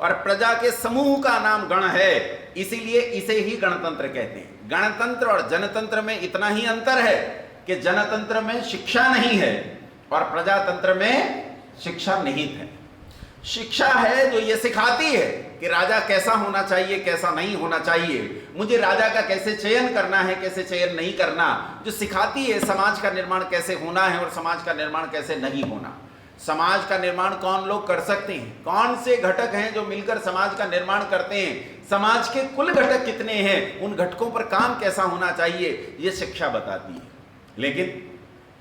और प्रजा के समूह का नाम गण है, इसीलिए इसे ही गणतंत्र कहते हैं। गणतंत्र और जनतंत्र में इतना ही अंतर है कि जनतंत्र में शिक्षा नहीं है और प्रजातंत्र में शिक्षा निहित है। शिक्षा है जो ये सिखाती है कि राजा कैसा होना चाहिए, कैसा नहीं होना चाहिए, मुझे राजा का कैसे चयन करना है, कैसे चयन नहीं करना, जो सिखाती है समाज का निर्माण कैसे होना है और समाज का निर्माण कैसे नहीं होना। समाज का निर्माण कौन लोग कर सकते हैं, कौन से घटक हैं जो मिलकर समाज का निर्माण करते हैं, समाज के कुल घटक कितने हैं, उन घटकों पर काम कैसा होना चाहिए, ये शिक्षा बताती है। लेकिन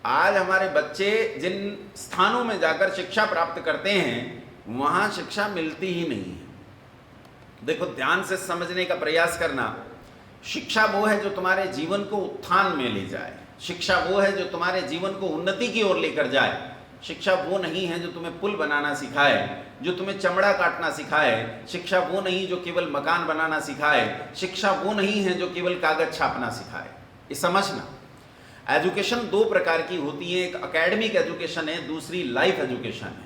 आज हमारे बच्चे जिन स्थानों में जाकर शिक्षा प्राप्त करते हैं वहां शिक्षा मिलती ही नहीं है। देखो, ध्यान से समझने का प्रयास करना। शिक्षा वो है जो तुम्हारे जीवन को उत्थान में ले जाए, शिक्षा वो है जो तुम्हारे जीवन को उन्नति की ओर लेकर जाए। शिक्षा वो नहीं है जो तुम्हें पुल बनाना सिखाए, जो तुम्हें चमड़ा काटना सिखाए। शिक्षा वो नहीं जो केवल मकान बनाना सिखाए। शिक्षा वो नहीं है जो केवल कागज छापना सिखाए। ये समझना, एजुकेशन 2 प्रकार की होती है, एक एकेडमिक एजुकेशन है, दूसरी लाइफ एजुकेशन है।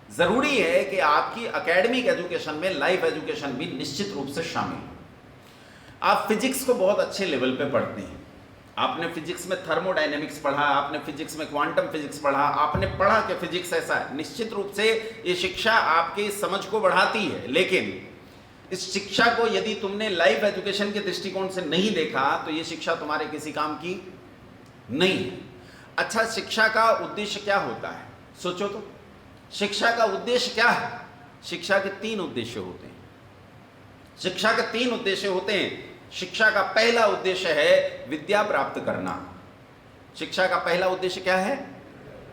जरूरी है कि आपकी एकेडमिक एजुकेशन में लाइफ एजुकेशन भी निश्चित रूप से शामिल हो। आप फिजिक्स को बहुत अच्छे लेवल पे पढ़ते हैं, आपने फिजिक्स में थर्मोडायनेमिक्स पढ़ा, आपने फिजिक्स में क्वांटम फिजिक्स पढ़ा, आपने पढ़ा कि फिजिक्स ऐसा है। निश्चित रूप से ये शिक्षा आपकी समझ को बढ़ाती है, लेकिन इस शिक्षा को यदि तुमने लाइफ एजुकेशन के दृष्टिकोण से नहीं देखा तो ये शिक्षा तुम्हारे किसी काम की नहीं है। अच्छा, शिक्षा का उद्देश्य क्या होता है? सोचो तो, शिक्षा का उद्देश्य क्या है? शिक्षा के 3 उद्देश्य होते हैं। शिक्षा के 3 उद्देश्य होते हैं। शिक्षा का पहला उद्देश्य है विद्या प्राप्त करना। शिक्षा का पहला उद्देश्य क्या है?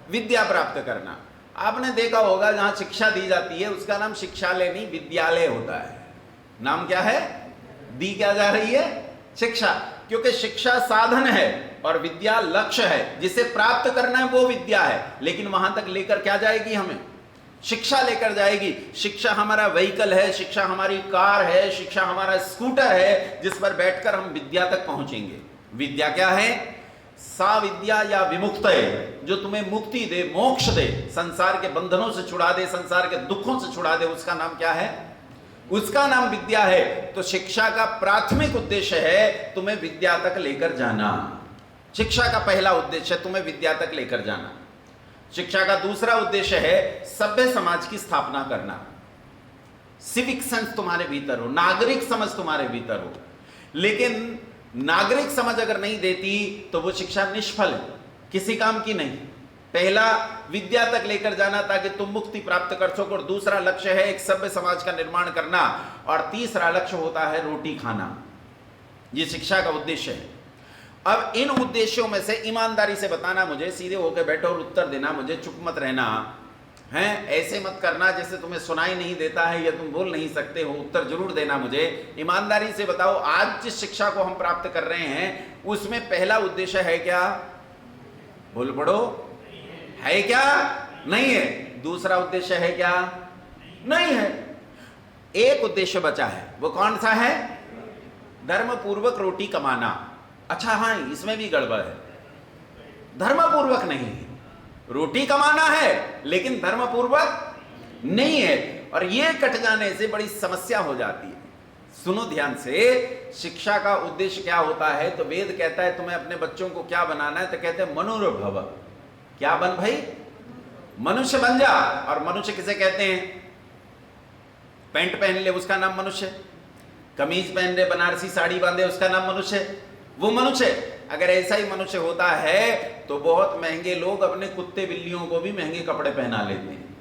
विद्या प्राप्त करना। आपने देखा होगा जहां शिक्षा दी जाती है उसका नाम शिक्षालय नहीं, विद्यालय होता है। नाम क्या है? दी क्या जा रही है? शिक्षा। क्योंकि शिक्षा साधन है और विद्या लक्ष्य है, जिसे प्राप्त करना है वो विद्या है। लेकिन वहां तक लेकर क्या जाएगी? हमें शिक्षा लेकर जाएगी। शिक्षा हमारा व्हीकल है, शिक्षा हमारी कार है, शिक्षा हमारा स्कूटर है, जिस पर बैठकर हम विद्या तक पहुंचेंगे। विद्या क्या है? सा विद्या या विमुक्तये, जो तुम्हें मुक्ति दे, मोक्ष दे, संसार के बंधनों से छुड़ा दे, संसार के दुखों से छुड़ा दे, उसका नाम क्या है? उसका नाम विद्या है। तो शिक्षा का प्राथमिक उद्देश्य है तुम्हें विद्या तक लेकर जाना। शिक्षा का पहला उद्देश्य है तुम्हें विद्या तक लेकर जाना। शिक्षा का दूसरा उद्देश्य है सभ्य समाज की स्थापना करना। सिविक सेंस तुम्हारे भीतर हो, नागरिक समझ तुम्हारे भीतर हो। लेकिन नागरिक समझ अगर नहीं देती तो वो शिक्षा निष्फल है, किसी काम की नहीं। पहला विद्या तक लेकर जाना ताकि तुम मुक्ति प्राप्त कर सको, और दूसरा लक्ष्य है एक सभ्य समाज का निर्माण करना, और तीसरा लक्ष्य होता है रोटी खाना। ये शिक्षा का उद्देश्य है। अब इन उद्देश्यों में से ईमानदारी से बताना मुझे, सीधे होकर बैठो और उत्तर देना मुझे, चुप मत रहना है। ऐसे मत करना जैसे तुम्हें सुनाई नहीं देता है या तुम बोल नहीं सकते हो। उत्तर जरूर देना मुझे, ईमानदारी से बताओ। आज जिस शिक्षा को हम प्राप्त कर रहे हैं उसमें पहला उद्देश्य है क्या? बोल पड़ो, है क्या? नहीं है। दूसरा उद्देश्य है क्या? नहीं है। एक उद्देश्य बचा है, वो कौन सा है? धर्मपूर्वक रोटी कमाना। अच्छा हाँ, इसमें भी गड़बड़ है। धर्मपूर्वक नहीं है, रोटी कमाना है लेकिन धर्मपूर्वक नहीं है। और ये कट जाने से बड़ी समस्या हो जाती है। सुनो ध्यान से, शिक्षा का उद्देश्य क्या होता है? तो वेद कहता है तुम्हें अपने बच्चों को क्या बनाना है? तो कहते हैं मनुर्भव। क्या बन भाई? मनुष्य बन जा। और मनुष्य किसे कहते हैं? पैंट पहन ले उसका नाम मनुष्य, कमीज पहन ले, बनारसी साड़ी बांधे उसका नाम मनुष्य, वो मनुष्य। अगर ऐसा ही मनुष्य होता है तो बहुत महंगे लोग अपने कुत्ते बिल्लियों को भी महंगे कपड़े पहना लेते हैं।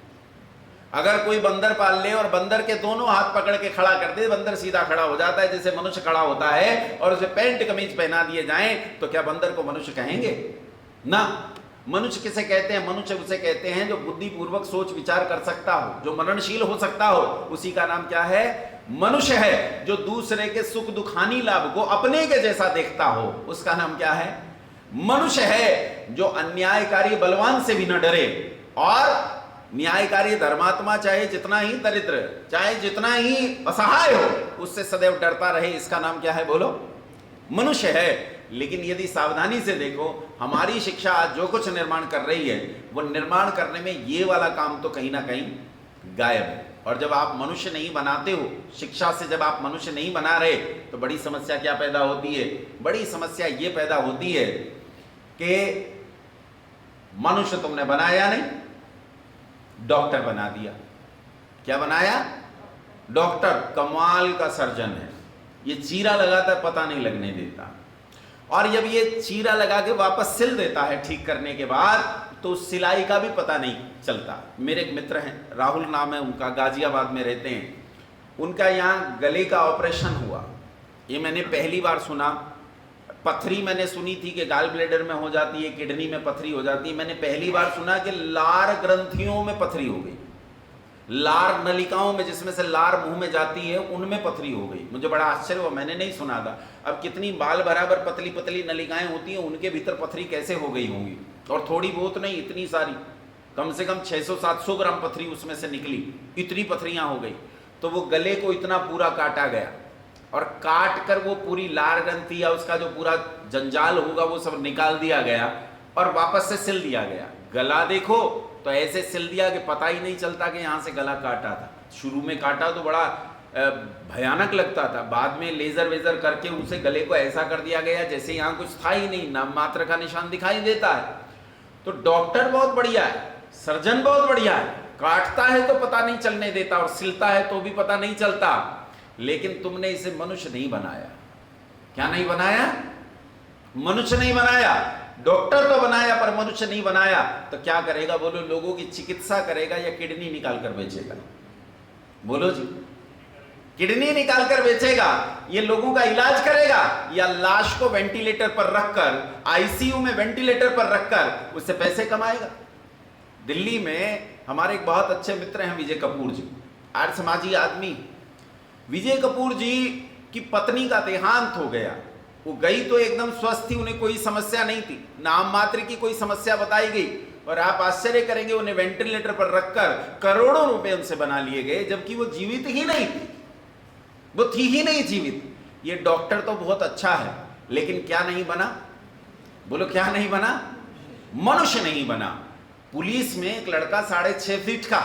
अगर कोई बंदर पाल ले और बंदर के दोनों हाथ पकड़ के खड़ा कर दे, बंदर सीधा खड़ा हो जाता है जैसे मनुष्य खड़ा होता है, और उसे पैंट कमीज पहना दिए जाएं, तो क्या बंदर को मनुष्य कहेंगे? ना। मनुष्य किसे कहते हैं? मनुष्य उसे कहते हैं जो बुद्धिपूर्वक सोच विचार कर सकता हो, जो मननशील हो सकता हो, उसी का नाम क्या है? मनुष्य है। जो दूसरे के सुख दुख हानि लाभ को अपने के जैसा देखता हो, उसका नाम क्या है? मनुष्य है। जो अन्यायकारी बलवान से भी न डरे, और न्यायकारी धर्मात्मा चाहे जितना ही दरिद्र, चाहे जितना ही असहाय हो, उससे सदैव डरता रहे, इसका नाम क्या है? बोलो, मनुष्य है। लेकिन यदि सावधानी से देखो, हमारी शिक्षा आज जो कुछ निर्माण कर रही है, वो निर्माण करने में ये वाला काम तो कहीं ना कहीं गायब है। और जब आप मनुष्य नहीं बनाते हो, शिक्षा से जब आप मनुष्य नहीं बना रहे, तो बड़ी समस्या क्या पैदा होती है? बड़ी समस्या ये पैदा होती है कि मनुष्य तुमने बनाया नहीं, डॉक्टर बना दिया। क्या बनाया? डॉक्टर कमाल का सर्जन है, ये चीरा लगाता है, पता नहीं लगने देता, और जब ये चीरा लगा के वापस सिल देता है ठीक करने के बाद, तो सिलाई का भी पता नहीं चलता। मेरे एक मित्र हैं, राहुल नाम है उनका, गाजियाबाद में रहते हैं। उनका यहाँ गले का ऑपरेशन हुआ, ये मैंने पहली बार सुना। पथरी मैंने सुनी थी कि गाल ब्लेडर में हो जाती है, किडनी में पथरी हो जाती है। मैंने पहली बार सुना कि लार ग्रंथियों में पथरी हो गई, लार नलिकाओं में, जिसमें से लार मुंह में जाती है, उनमें पथरी हो गई। मुझे बड़ा आश्चर्य हुआ, मैंने नहीं सुना था। अब कितनी बाल बराबर पतली पतली नलिकाएं होती हैं, उनके भीतर पथरी कैसे हो गई होंगी? और थोड़ी बहुत नहीं, इतनी सारी, कम से कम 600-700 ग्राम पथरी उसमें से निकली, इतनी पथरियां हो गई। तो वो गले को इतना पूरा काटा गया, और काट कर वो पूरी लार ग्रंथि या उसका जो पूरा जंजाल होगा वो सब निकाल दिया गया, और वापस से सिल दिया गया। गला देखो तो ऐसे सिल दिया कि पता ही नहीं चलता कि यहाँ से गला काटा था। शुरू में काटा तो बड़ा भयानक लगता था, बाद में लेजर वेजर करके उसे गले को ऐसा कर दिया गया जैसे यहाँ कुछ था ही नहीं, नाम मात्र का निशान दिखाई देता है। तो डॉक्टर बहुत बढ़िया है, सर्जन बहुत बढ़िया है, काटता है तो पता नहीं चलने देता, और सिलता है तो भी पता नहीं चलता। लेकिन तुमने इसे मनुष्य नहीं बनाया। क्या नहीं बनाया? मनुष्य नहीं बनाया। डॉक्टर तो बनाया पर मनुष्य नहीं बनाया। तो क्या करेगा बोलो? लोगों की चिकित्सा करेगा या किडनी निकाल कर बेचेगा? बोलो जी, किडनी निकाल कर बेचेगा? ये लोगों का इलाज करेगा, या लाश को वेंटिलेटर पर रखकर, आईसीयू में वेंटिलेटर पर रखकर उससे पैसे कमाएगा? दिल्ली में हमारे एक बहुत अच्छे मित्र हैं विजय कपूर जी, आर्य समाजी आदमी। विजय कपूर जी की पत्नी का देहांत हो गया, वो गई तो एकदम स्वस्थ थी, उन्हें कोई समस्या नहीं थी, नाम मात्र की कोई समस्या बताई गई, और आप आश्चर्य करेंगे उन्हें वेंटिलेटर पर रखकर करोड़ों रुपए उनसे बना लिए गए, जबकि वो जीवित ही नहीं थी, वो थी ही नहीं जीवित। ये डॉक्टर तो बहुत अच्छा है, लेकिन क्या नहीं बना? बोलो क्या नहीं बना? मनुष्य नहीं बना। पुलिस में एक लड़का 6.5 फीट का,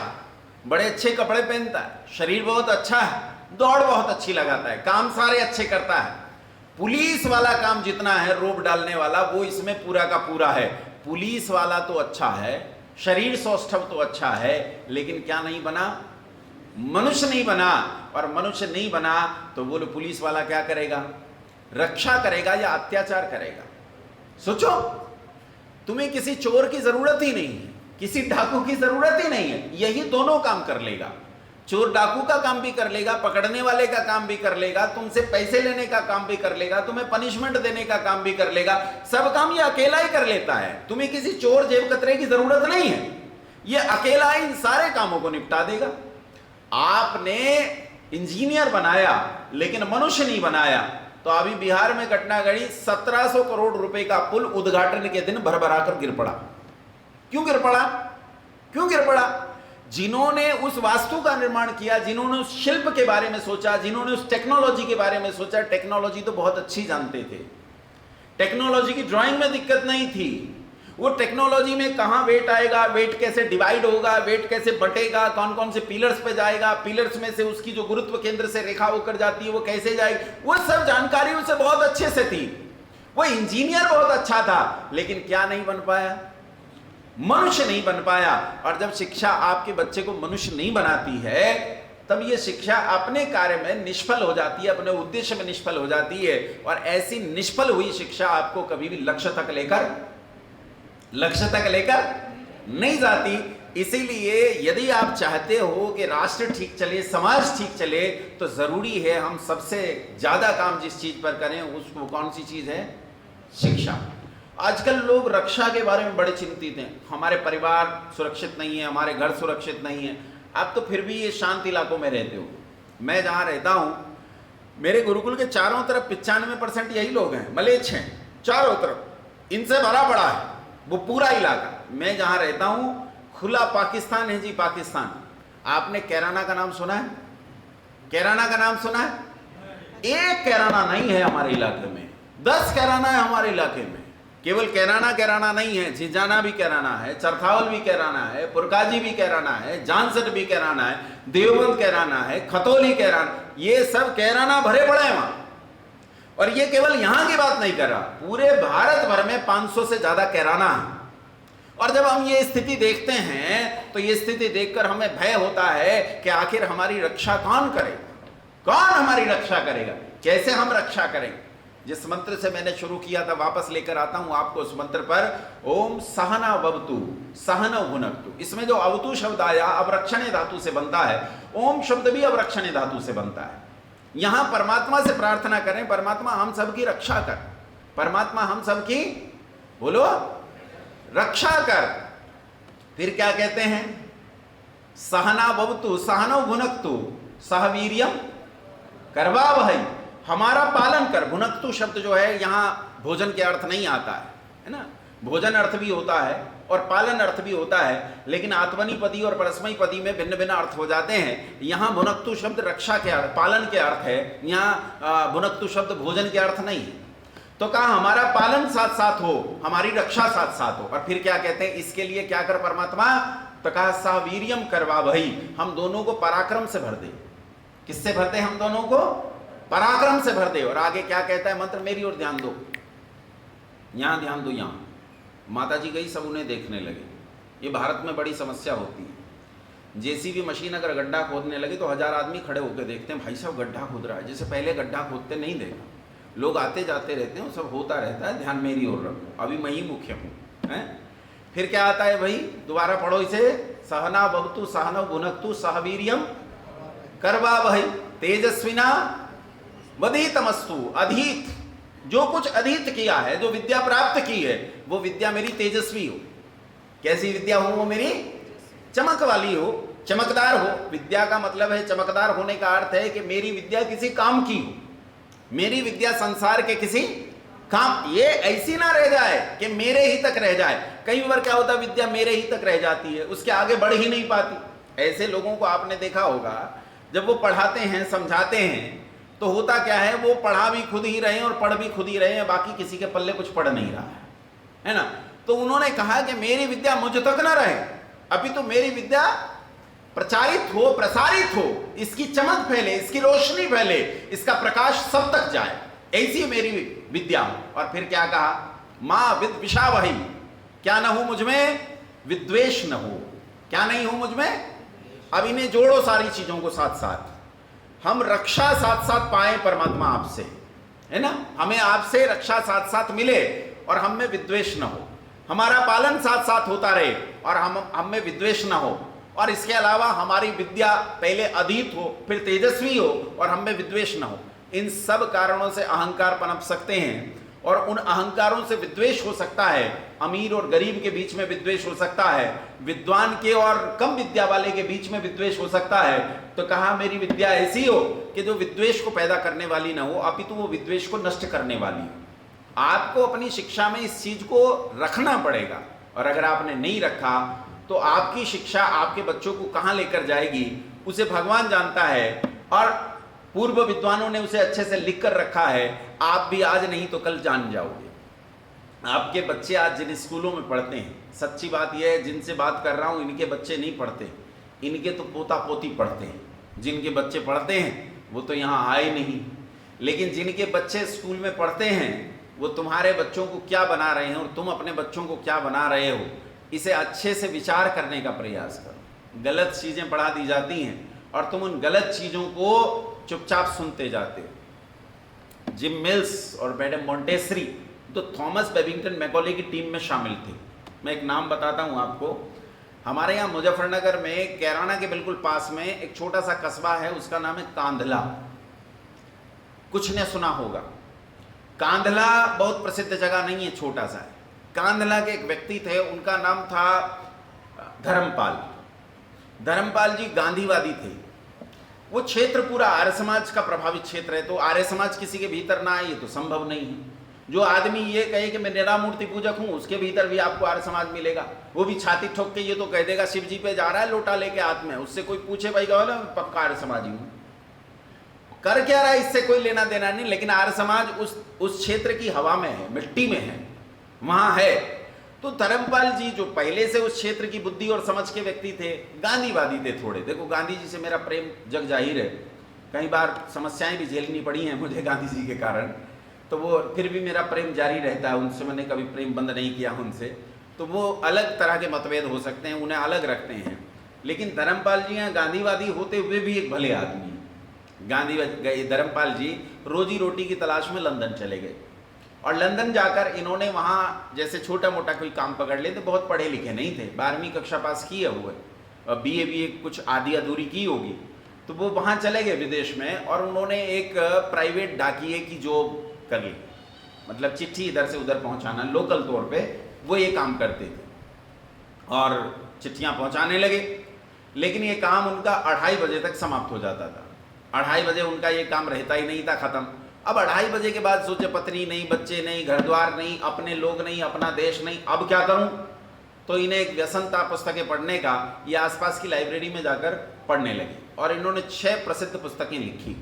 बड़े अच्छे कपड़े पहनता है, शरीर बहुत अच्छा है, दौड़ बहुत अच्छी लगाता है, काम सारे अच्छे करता है। पुलिस वाला काम जितना है रोप डालने वाला, वो इसमें पूरा का पूरा है। पुलिस वाला तो अच्छा है, शरीर सौष्ठव तो अच्छा है, लेकिन क्या नहीं बना? मनुष्य नहीं बना। और मनुष्य नहीं बना तो बोलो पुलिस वाला क्या करेगा? रक्षा करेगा या अत्याचार करेगा? सोचो, तुम्हें किसी चोर की जरूरत ही नहीं है, किसी डाकू की जरूरत ही नहीं है, यही दोनों काम कर लेगा। चोर डाकू का काम भी कर लेगा, पकड़ने वाले का काम भी कर लेगा, तुमसे पैसे लेने का काम भी कर लेगा, तुम्हें पनिशमेंट देने का काम भी कर लेगा, सब काम ये अकेला ही कर लेता है। तुम्हें किसी चोर जेब कतरे की जरूरत नहीं है, ये अकेला इन सारे कामों को निपटा देगा। आपने इंजीनियर बनाया लेकिन मनुष्य नहीं बनाया, तो अभी बिहार में घटना घड़ी, 1700 करोड़ रुपए का पुल उद्घाटन के दिन भरभरा कर गिर पड़ा। क्यों गिर पड़ा? क्यों गिर पड़ा? जिन्होंने उस वास्तु का निर्माण किया, जिन्होंने उस शिल्प के बारे में सोचा, जिन्होंने उस टेक्नोलॉजी के बारे में सोचा, टेक्नोलॉजी तो बहुत अच्छी जानते थे, टेक्नोलॉजी की ड्राइंग में दिक्कत नहीं थी, वो टेक्नोलॉजी में कहां वेट आएगा, वेट कैसे डिवाइड होगा, वेट कैसे बटेगा, कौन कौन से पिलर्स पे जाएगा, पिलर्स में से उसकी जो गुरुत्व केंद्र से रेखा होकर जाती है वो कैसे जाएगी, वो सब जानकारी उसे बहुत अच्छे से थी। वो इंजीनियर बहुत अच्छा था, लेकिन क्या नहीं बन पाया? मनुष्य नहीं बन पाया। और जब शिक्षा आपके बच्चे को मनुष्य नहीं बनाती है, तब ये शिक्षा अपने कार्य में निष्फल हो जाती है, अपने उद्देश्य में निष्फल हो जाती है। और ऐसी निष्फल हुई शिक्षा आपको कभी भी लक्ष्य तक लेकर नहीं जाती। इसीलिए यदि आप चाहते हो कि राष्ट्र ठीक चले, समाज ठीक चले, तो जरूरी है हम सबसे ज्यादा काम जिस चीज पर करें, उसको कौन सी चीज है? शिक्षा। आजकल लोग रक्षा के बारे में बड़े चिंतित हैं, हमारे परिवार सुरक्षित नहीं है, हमारे घर सुरक्षित नहीं है। आप तो फिर भी ये शांत इलाकों में रहते हो। मैं जहाँ रहता हूँ, मेरे गुरुकुल के चारों तरफ 95% यही लोग हैं, मलेच्छ हैं, चारों तरफ इनसे भरा पड़ा है वो पूरा इलाका। मैं जहाँ रहता हूँ खुला पाकिस्तान है जी, पाकिस्तान। आपने कैराना का नाम सुना है? कैराना का नाम सुना है? एक कैराना नहीं है हमारे इलाके में, 10 कैराना है हमारे इलाके में। केवल कैराना नहीं है, झिंझाना भी कैराना है, चरथावल भी कैराना है, पुरकाजी भी कैराना है, जानसठ भी कैराना है, देवबंद कैराना है, खतौली कैराना, ये सब कैराना भरे पड़े हैं वहां। और ये केवल यहां की बात नहीं कर रहा, पूरे भारत भर में 500 से ज्यादा कैराना है। और जब हम ये स्थिति देखते हैं तो ये स्थिति देखकर हमें भय होता है कि आखिर हमारी रक्षा कौन करेगा? कौन हमारी रक्षा करेगा? कैसे हम रक्षा करेंगे? जिस मंत्र से मैंने शुरू किया था वापस लेकर आता हूं आपको उस मंत्र पर, ओम सहना ववतु सहनौ भुनक्तु। इसमें जो अवतु शब्द आया अवरक्षणे धातु से बनता है, ओम शब्द भी अवरक्षणे धातु से बनता है। यहां परमात्मा से प्रार्थना करें, परमात्मा हम सबकी रक्षा कर, परमात्मा हम सबकी बोलो रक्षा कर। फिर क्या कहते हैं? सहना ववतु सहनौ भुनक्तु सह वीर्यम करवावहै, हमारा पालन कर। भुनक्तु शब्द जो है यहाँ भोजन के अर्थ नहीं आता है ना, भोजन अर्थ भी होता है और पालन अर्थ भी होता है, लेकिन आत्मनिपदी और परस्मयी पदी में भिन्न भिन्न अर्थ हो जाते हैं। यहाँ भुनक्तु शब्द रक्षा के अर्थ, पालन के अर्थ है, यहाँ भुनक्तु शब्द भोजन के अर्थ नहीं है। तो कहा हमारा पालन साथ साथ हो, हमारी रक्षा साथ साथ हो। और फिर क्या कहते हैं? इसके लिए क्या कर परमात्मा? तो कहा सा वीर्यम करवा वही, हम दोनों को पराक्रम से भर दे। किससे भरते? हम दोनों को पराक्रम से भर दे। और आगे क्या कहता है मंत्र? मेरी ओर ध्यान दो, यहां ध्यान दो। यहां माता जी गई, सब उन्हें देखने लगे। ये भारत में बड़ी समस्या होती है। जेसीबी मशीन अगर गड्ढा खोदने लगे तो 1000 आदमी खड़े होकर देखते हैं, भाई साहब गड्ढा खोद रहा है। जैसे पहले गड्ढा खोदते नहीं देखा, लोग आते जाते रहते हैं, सब होता रहता है, ध्यान मेरी ओर रखो, अभी मैं ही मुख्य हूं। फिर क्या आता है भाई? दोबारा पढ़ो इसे, सहना भवतु सहनौ भुनक्तु सह वीर्यम करवावहै तेजस्विना वधीतमस्तु। अधीत, जो कुछ अधीत किया है, जो विद्या प्राप्त की है, वो विद्या मेरी तेजस्वी हो। कैसी विद्या हो? वो मेरी चमक वाली हो, चमकदार हो। विद्या का मतलब है, चमकदार होने का अर्थ है कि मेरी विद्या किसी काम की हो, मेरी विद्या संसार के किसी काम ये ऐसी ना रह जाए कि मेरे ही तक रह जाए। कई बार क्या होता है, विद्या मेरे ही तक रह जाती है, उसके आगे बढ़ ही नहीं पाती। ऐसे लोगों को आपने देखा होगा, जब वो पढ़ाते हैं समझाते हैं तो होता क्या है, वो पढ़ा भी खुद ही रहे हैं और पढ़ भी खुद ही रहे हैं, बाकी किसी के पल्ले कुछ पढ़ नहीं रहा है ना। तो उन्होंने कहा कि मेरी विद्या मुझ तक ना रहे, अभी तो मेरी विद्या प्रचारित हो, प्रसारित हो, इसकी चमक फैले, इसकी रोशनी फैले, इसका प्रकाश सब तक जाए, ऐसी मेरी विद्या हो। और फिर क्या कहा, मां विद विषावही, क्या ना हो मुझमें, विद्वेष न हो, क्या नहीं हो मुझमें। अब इन्हें जोड़ो सारी चीजों को साथ साथ, हम रक्षा साथ साथ पाए परमात्मा आपसे, है ना, हमें आपसे रक्षा साथ साथ मिले और हम में विद्वेष न हो, हमारा पालन साथ साथ होता रहे और हम में विद्वेष न हो। और इसके अलावा हमारी विद्या पहले अधीत हो, फिर तेजस्वी हो और हम में विद्वेष न हो। इन सब कारणों से अहंकार पनप सकते हैं और उन अहंकारों से विद्वेष हो सकता है। अमीर और गरीब के बीच में विद्वेष हो सकता है, विद्वान के और कम विद्या वाले के बीच में विद्वेष हो सकता है। तो कहा मेरी विद्या ऐसी हो कि जो विद्वेष को पैदा करने वाली ना हो, अपितु वो विद्वेष को नष्ट करने वाली हो। आपको अपनी शिक्षा में इस चीज को रखना पड़ेगा, और अगर आपने नहीं रखा तो आपकी शिक्षा आपके बच्चों को कहां लेकर जाएगी उसे भगवान जानता है, और पूर्व विद्वानों ने उसे अच्छे से लिख कर रखा है। आप भी आज नहीं तो कल जान जाओगे। आपके बच्चे आज जिन स्कूलों में पढ़ते हैं, सच्ची बात यह है, जिनसे बात कर रहा हूं इनके बच्चे नहीं पढ़ते, इनके तो पोता पोती पढ़ते हैं। जिनके बच्चे पढ़ते हैं वो तो यहाँ आए नहीं, लेकिन जिनके बच्चे स्कूल में पढ़ते हैं वो तुम्हारे बच्चों को क्या बना रहे हैं और तुम अपने बच्चों को क्या बना रहे हो, इसे अच्छे से विचार करने का प्रयास करो। गलत चीजें पढ़ा दी जाती हैं और तुम उन गलत चीजों को चुपचाप सुनते जाते हो। जिम मिल्स और मैडम मॉन्टेसरी तो थॉमस बेबिंगटन मैकॉले की टीम में शामिल थे। मैं एक नाम बताता हूं आपको, हमारे यहाँ मुजफ्फरनगर में कैराना के बिल्कुल पास में एक छोटा सा कस्बा है, उसका नाम है कांधला। कुछ ने सुना होगा। कांधला बहुत प्रसिद्ध जगह नहीं है, छोटा सा है। कांधला के एक व्यक्ति थे, उनका नाम था धर्मपाल। धर्मपाल जी गांधीवादी थे। वो क्षेत्र पूरा आर्य समाज का प्रभावित क्षेत्र है, तो आर्य समाज किसी के भीतर ना आए ये तो संभव नहीं है। जो आदमी ये कहे कि मैं निरामूर्ति पूजक हूं, उसके भीतर भी आपको आर्य समाज मिलेगा। वो भी छाती ठोक के ये तो कह देगा शिव जी पे जा रहा है लोटा लेके हाथ में, उससे कोई पूछे भाई कहो ना पक्का आर्य समाजी हूं, कर क्या रहा है इससे कोई लेना देना नहीं। लेकिन आर्य समाज उस क्षेत्र की हवा में है, मिट्टी में है, वहां है। तो धर्मपाल जी जो पहले से उस क्षेत्र की बुद्धि और समझ के व्यक्ति थे, गांधीवादी थे थोड़े। देखो गांधी जी से मेरा प्रेम जग जाहिर है, कई बार समस्याएं भी झेलनी पड़ी हैं मुझे गांधी जी के कारण, तो वो फिर भी मेरा प्रेम जारी रहता है उनसे, मैंने कभी प्रेम बंद नहीं किया उनसे। तो वो अलग तरह के मतभेद हो सकते हैं, उन्हें अलग रखते हैं, लेकिन धर्मपाल जी यहाँ गांधीवादी होते हुए भी एक भले आदमी हैं। धर्मपाल जी रोजी रोटी की तलाश में लंदन चले गए और लंदन जाकर इन्होंने वहाँ जैसे छोटा मोटा कोई काम पकड़ लिए थे। बहुत पढ़े लिखे नहीं थे, 12वीं कक्षा पास किए हुए, BA कुछ आधी अधूरी की होगी। तो वो वहाँ चले गए विदेश में और उन्होंने एक प्राइवेट डाकिए की जॉब कर ली, मतलब चिट्ठी इधर से उधर पहुँचाना, लोकल तौर पे वो ये काम करते थे और चिट्ठियाँ पहुँचाने लगे। लेकिन ये काम उनका 2:30 बजे तक समाप्त हो जाता था। 2:30 बजे उनका ये काम रहता ही नहीं था ख़त्म। अब 2:30 बजे के बाद सोचे पत्नी नहीं, बच्चे नहीं, घर द्वार नहीं, अपने लोग नहीं, अपना देश नहीं, अब क्या करूं। तो इन्हें एक व्यसन था पुस्तकें पढ़ने का, ये आसपास की लाइब्रेरी में जाकर पढ़ने लगे और इन्होंने 6 प्रसिद्ध पुस्तकें लिखी।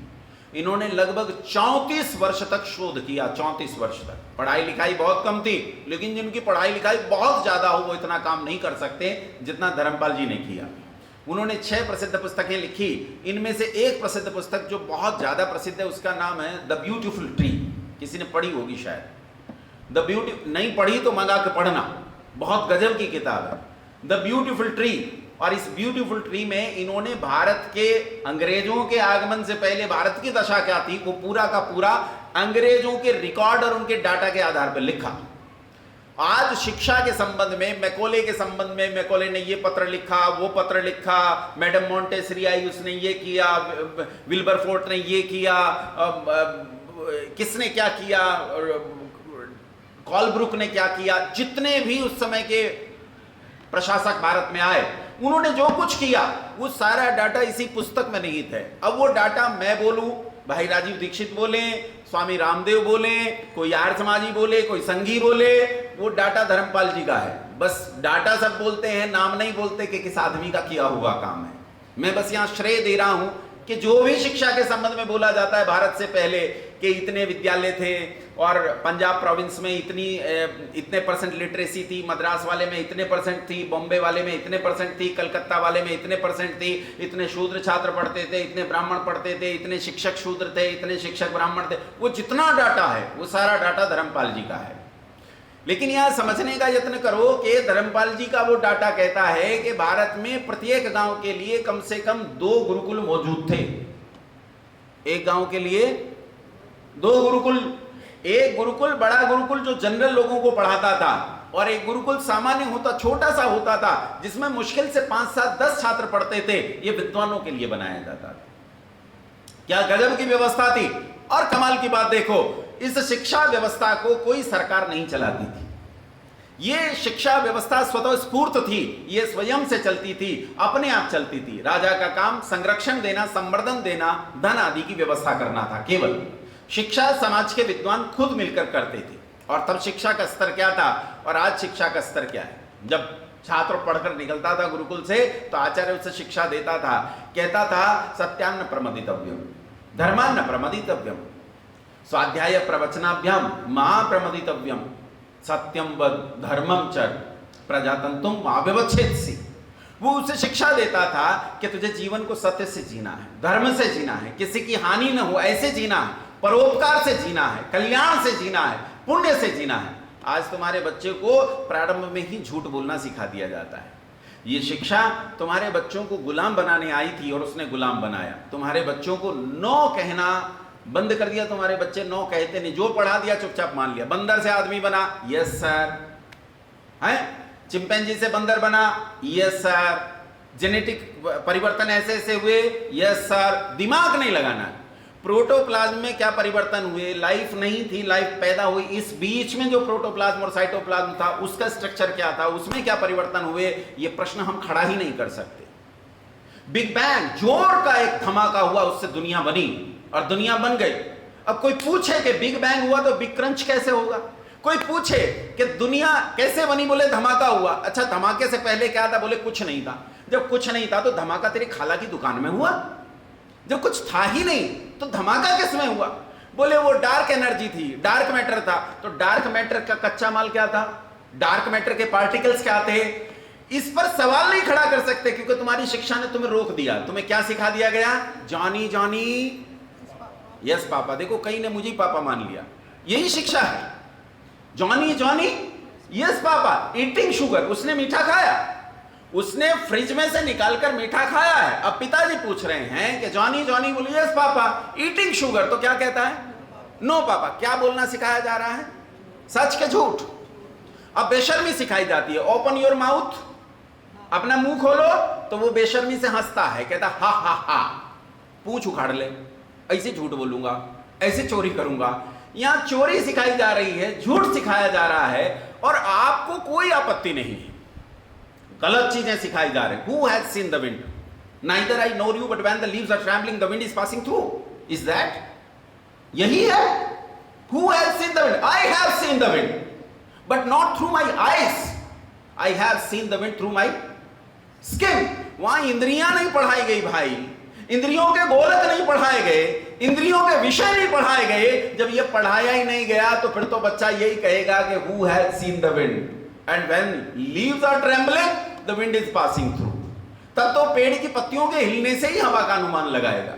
इन्होंने लगभग 34 वर्ष तक शोध किया, 34 वर्ष तक। पढ़ाई लिखाई बहुत कम थी, लेकिन जिनकी पढ़ाई लिखाई बहुत ज्यादा हो वो इतना काम नहीं कर सकते जितना धर्मपाल जी ने किया। उन्होंने 6 प्रसिद्ध पुस्तकें लिखी। इनमें से एक प्रसिद्ध पुस्तक जो बहुत ज्यादा प्रसिद्ध है उसका नाम है द ब्यूटीफुल ट्री। किसी ने पढ़ी होगी शायद। द ब्यूटी नहीं पढ़ी तो मंगा के पढ़ना, बहुत गजब की किताब है द ब्यूटीफुल ट्री। और इस ब्यूटीफुल ट्री में इन्होंने भारत के अंग्रेजों के आगमन से पहले भारत की दशा क्या थी वो पूरा का पूरा अंग्रेजों के रिकॉर्ड और उनके डाटा के आधार पर लिखा। आज शिक्षा के संबंध में, मैकॉले के संबंध में, मैकॉले ने ये पत्र लिखा, वो पत्र लिखा, मैडम मॉन्टेसरी आई उसने ये किया, विल्बरफोर्ट ने ये किया, किसने क्या किया, कॉलब्रुक ने क्या किया, जितने भी उस समय के प्रशासक भारत में आए उन्होंने जो कुछ किया वो सारा डाटा इसी पुस्तक में निहित है। अब वो डाटा मैं बोलूं, भाई राजीव दीक्षित बोले, स्वामी रामदेव बोले, कोई आर्य समाजी बोले, कोई संघी बोले, वो डाटा धर्मपाल जी का है। बस डाटा सब बोलते हैं, नाम नहीं बोलते कि किस आदमी का किया हुआ काम है। मैं बस यहां श्रेय दे रहा हूं कि जो भी शिक्षा के संबंध में बोला जाता है भारत से पहले कि इतने विद्यालय थे और पंजाब प्रोविंस में इतने परसेंट लिटरेसी थी, मद्रास वाले में इतने परसेंट थी, बॉम्बे वाले में इतने परसेंट थी, कलकत्ता वाले में इतने परसेंट थी, इतने शूद्र छात्र पढ़ते थे, इतने ब्राह्मण पढ़ते थे, इतने शिक्षक शूद्र थे, इतने शिक्षक ब्राह्मण थे, वो जितना डाटा है वो सारा डाटा धर्मपाल जी का है। लेकिन यहां समझने का यत्न करो कि धर्मपाल जी का वो डाटा कहता है कि भारत में प्रत्येक गांव के लिए कम से कम 2 गुरुकुल मौजूद थे। एक गांव के लिए 2 गुरुकुल, एक गुरुकुल बड़ा गुरुकुल जो जनरल लोगों को पढ़ाता था, और एक गुरुकुल सामान्य होता, छोटा सा होता था, जिसमें मुश्किल से 5, 7, 10 छात्र पढ़ते थे। ये विद्वानों के लिए बनाया जाता था। क्या गजब की व्यवस्था थी। और कमाल की बात देखो, इस शिक्षा व्यवस्था को कोई सरकार नहीं चलाती थी। ये शिक्षा व्यवस्था स्वतः स्फूर्त थी, ये स्वयं से चलती थी, अपने आप चलती थी। राजा का काम संरक्षण देना, संवर्धन देना, धन आदि की व्यवस्था करना था। केवल शिक्षा समाज के विद्वान खुद मिलकर करते थे। और तब शिक्षा का स्तर क्या था और आज शिक्षा का स्तर क्या है? जब छात्र पढ़कर निकलता था गुरुकुल से तो आचार्य उसे शिक्षा देता था, कहता था सत्यान्न प्रमदितव्यम, धर्मान्न प्रमदितव्यम, स्वाध्याय प्रवचनाभ्याम महाप्रमदितव्यम, सत्यम वद धर्मम च प्रजातंतुम माव्यवच्छेदसि। वो उसे शिक्षा देता था कि तुझे जीवन को सत्य से जीना है, धर्म से जीना है, किसी की हानि न हो ऐसे जीना है, परोपकार से जीना है, कल्याण से जीना है, पुण्य से जीना है। आज तुम्हारे बच्चे को प्रारंभ में ही झूठ बोलना सिखा दिया जाता है। ये शिक्षा तुम्हारे बच्चों को गुलाम बनाने आई थी और उसने गुलाम बनाया। तुम्हारे बच्चों को नो कहना बंद कर दिया। तुम्हारे बच्चे नो कहते नहीं, जो पढ़ा दिया चुपचाप मान लिया। बंदर से आदमी बना, यस सर, है चिंपैंजी से बंदर बना, यस सर, जेनेटिक परिवर्तन ऐसे ऐसे हुए, यस सर। दिमाग नहीं लगाना। प्रोटोप्लाज्म में क्या परिवर्तन हुए? लाइफ नहीं थी, लाइफ पैदा हुई। इस बीच में जो प्रोटोप्लाज्म और साइटोप्लाज्म था उसका स्ट्रक्चर क्या था, उसमें क्या परिवर्तन हुए, ये प्रश्न हम खड़ा ही नहीं कर सकते। बिग बैंग जोर का एक धमाका हुआ, उससे दुनिया बनी और दुनिया बन गई। अब कोई पूछे कि बिग बैंग हुआ तो बिग क्रंच कैसे होगा? कोई पूछे कि दुनिया कैसे बनी, बोले धमाका हुआ। अच्छा धमाके से पहले क्या था? बोले कुछ नहीं था। जब कुछ नहीं था तो धमाका तेरी खाला की दुकान में हुआ। जब कुछ था ही नहीं तो धमाका किस में हुआ? बोले वो डार्क एनर्जी थी, डार्क मैटर था। तो डार्क मैटर का कच्चा माल क्या था? डार्क मैटर के पार्टिकल्स क्या थे? इस पर सवाल नहीं खड़ा कर सकते क्योंकि तुम्हारी शिक्षा ने तुम्हें रोक दिया। तुम्हें क्या सिखा दिया गया? Johnny Johnny yes papa. देखो कई ने मुझे पापा मान लिया, यही शिक्षा है। Johnny Johnny yes papa. Eating sugar, उसने मीठा खाया, उसने फ्रिज में से निकालकर मीठा खाया है। अब पिताजी पूछ रहे हैं कि जॉनी जॉनी बोलिए यस पापा, ईटिंग शुगर, तो क्या कहता है? नो पापा। क्या बोलना सिखाया जा रहा है? सच के झूठ। अब बेशर्मी सिखाई जाती है, ओपन योर माउथ, अपना मुंह खोलो, तो वो बेशर्मी से हंसता है, कहता हा हा हा, पूंछ उखाड़ ले, ऐसे झूठ बोलूंगा, ऐसे चोरी करूंगा। यहां चोरी सिखाई जा रही है, झूठ सिखाया जा रहा है और आपको कोई आपत्ति नहीं है। गलत चीजें सिखाई जा रही। Who has seen the wind? Neither I nor you, but when the leaves are trembling, the wind is passing through. Is that? यही है। Who has seen the wind? I have seen the wind, but not through my eyes. I have seen the wind through my skin. वहां इंद्रियां नहीं पढ़ाई गई भाई, इंद्रियों के गोलक नहीं पढ़ाए गए, इंद्रियों के विषय नहीं पढ़ाए गए। जब ये पढ़ाया ही नहीं गया तो फिर तो बच्चा यही कहेगा कि who has seen the wind? And when leaves are trembling, the wind is passing through. तब तो पेड़ की पत्तियों के हिलने से ही हवा का अनुमान लगाएगा।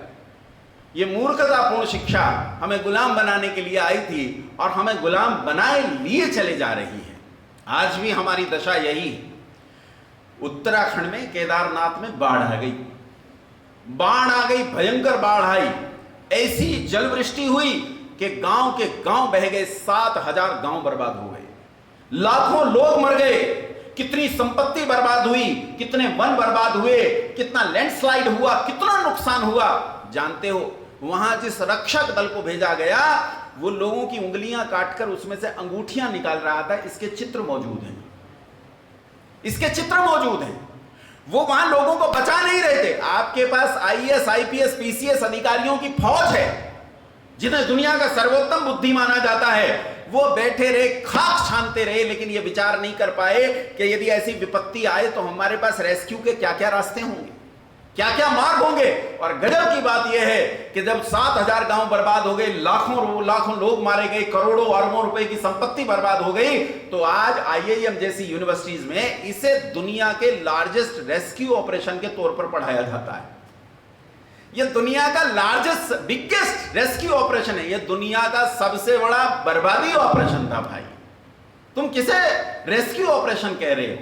ये मूर्खतापूर्ण शिक्षा हमें गुलाम बनाने के लिए आई थी और हमें गुलाम बनाए लिए चले जा रही है। आज भी हमारी दशा यही है। उत्तराखंड में केदारनाथ में बाढ़ आ गई, बाढ़ आ गई, भयंकर बाढ़ आई। ऐसी जलवृष्टि हुई कि गांव के गांव बह गए, 7,000 गांव बर्बाद हो गए, लाखों लोग मर गए, कितनी संपत्ति बर्बाद हुई, कितने वन बर्बाद हुए, कितना लैंडस्लाइड हुआ, कितना नुकसान हुआ। जानते हो वहां जिस रक्षक दल को भेजा गया वो लोगों की उंगलियां काटकर उसमें से अंगूठियां निकाल रहा था। इसके चित्र मौजूद हैं, इसके चित्र मौजूद हैं। वो वहां लोगों को बचा नहीं रहे थे। आपके पास आईएएस, आईपीएस, पीसीएस अधिकारियों की फौज है, जिन्हें दुनिया का सर्वोत्तम बुद्धि माना जाता है, वो बैठे रहे, खाक छानते रहे, लेकिन ये विचार नहीं कर पाए कि यदि ऐसी विपत्ति आए तो हमारे पास रेस्क्यू के क्या क्या रास्ते होंगे, क्या क्या मार्ग होंगे। और गजब की बात यह है कि जब 7,000 गांव बर्बाद हो गए, लाखों लोग मारे गए, करोड़ों अरबों रुपए की संपत्ति बर्बाद हो गई, तो आज IIM जैसी यूनिवर्सिटीज में इसे दुनिया के लार्जेस्ट रेस्क्यू ऑपरेशन के तौर पर पढ़ाया जाता है। यह दुनिया का लार्जेस्ट बिगेस्ट रेस्क्यू ऑपरेशन है, यह दुनिया का सबसे बड़ा बर्बादी ऑपरेशन था भाई। तुम किसे रेस्क्यू ऑपरेशन कह रहे हो?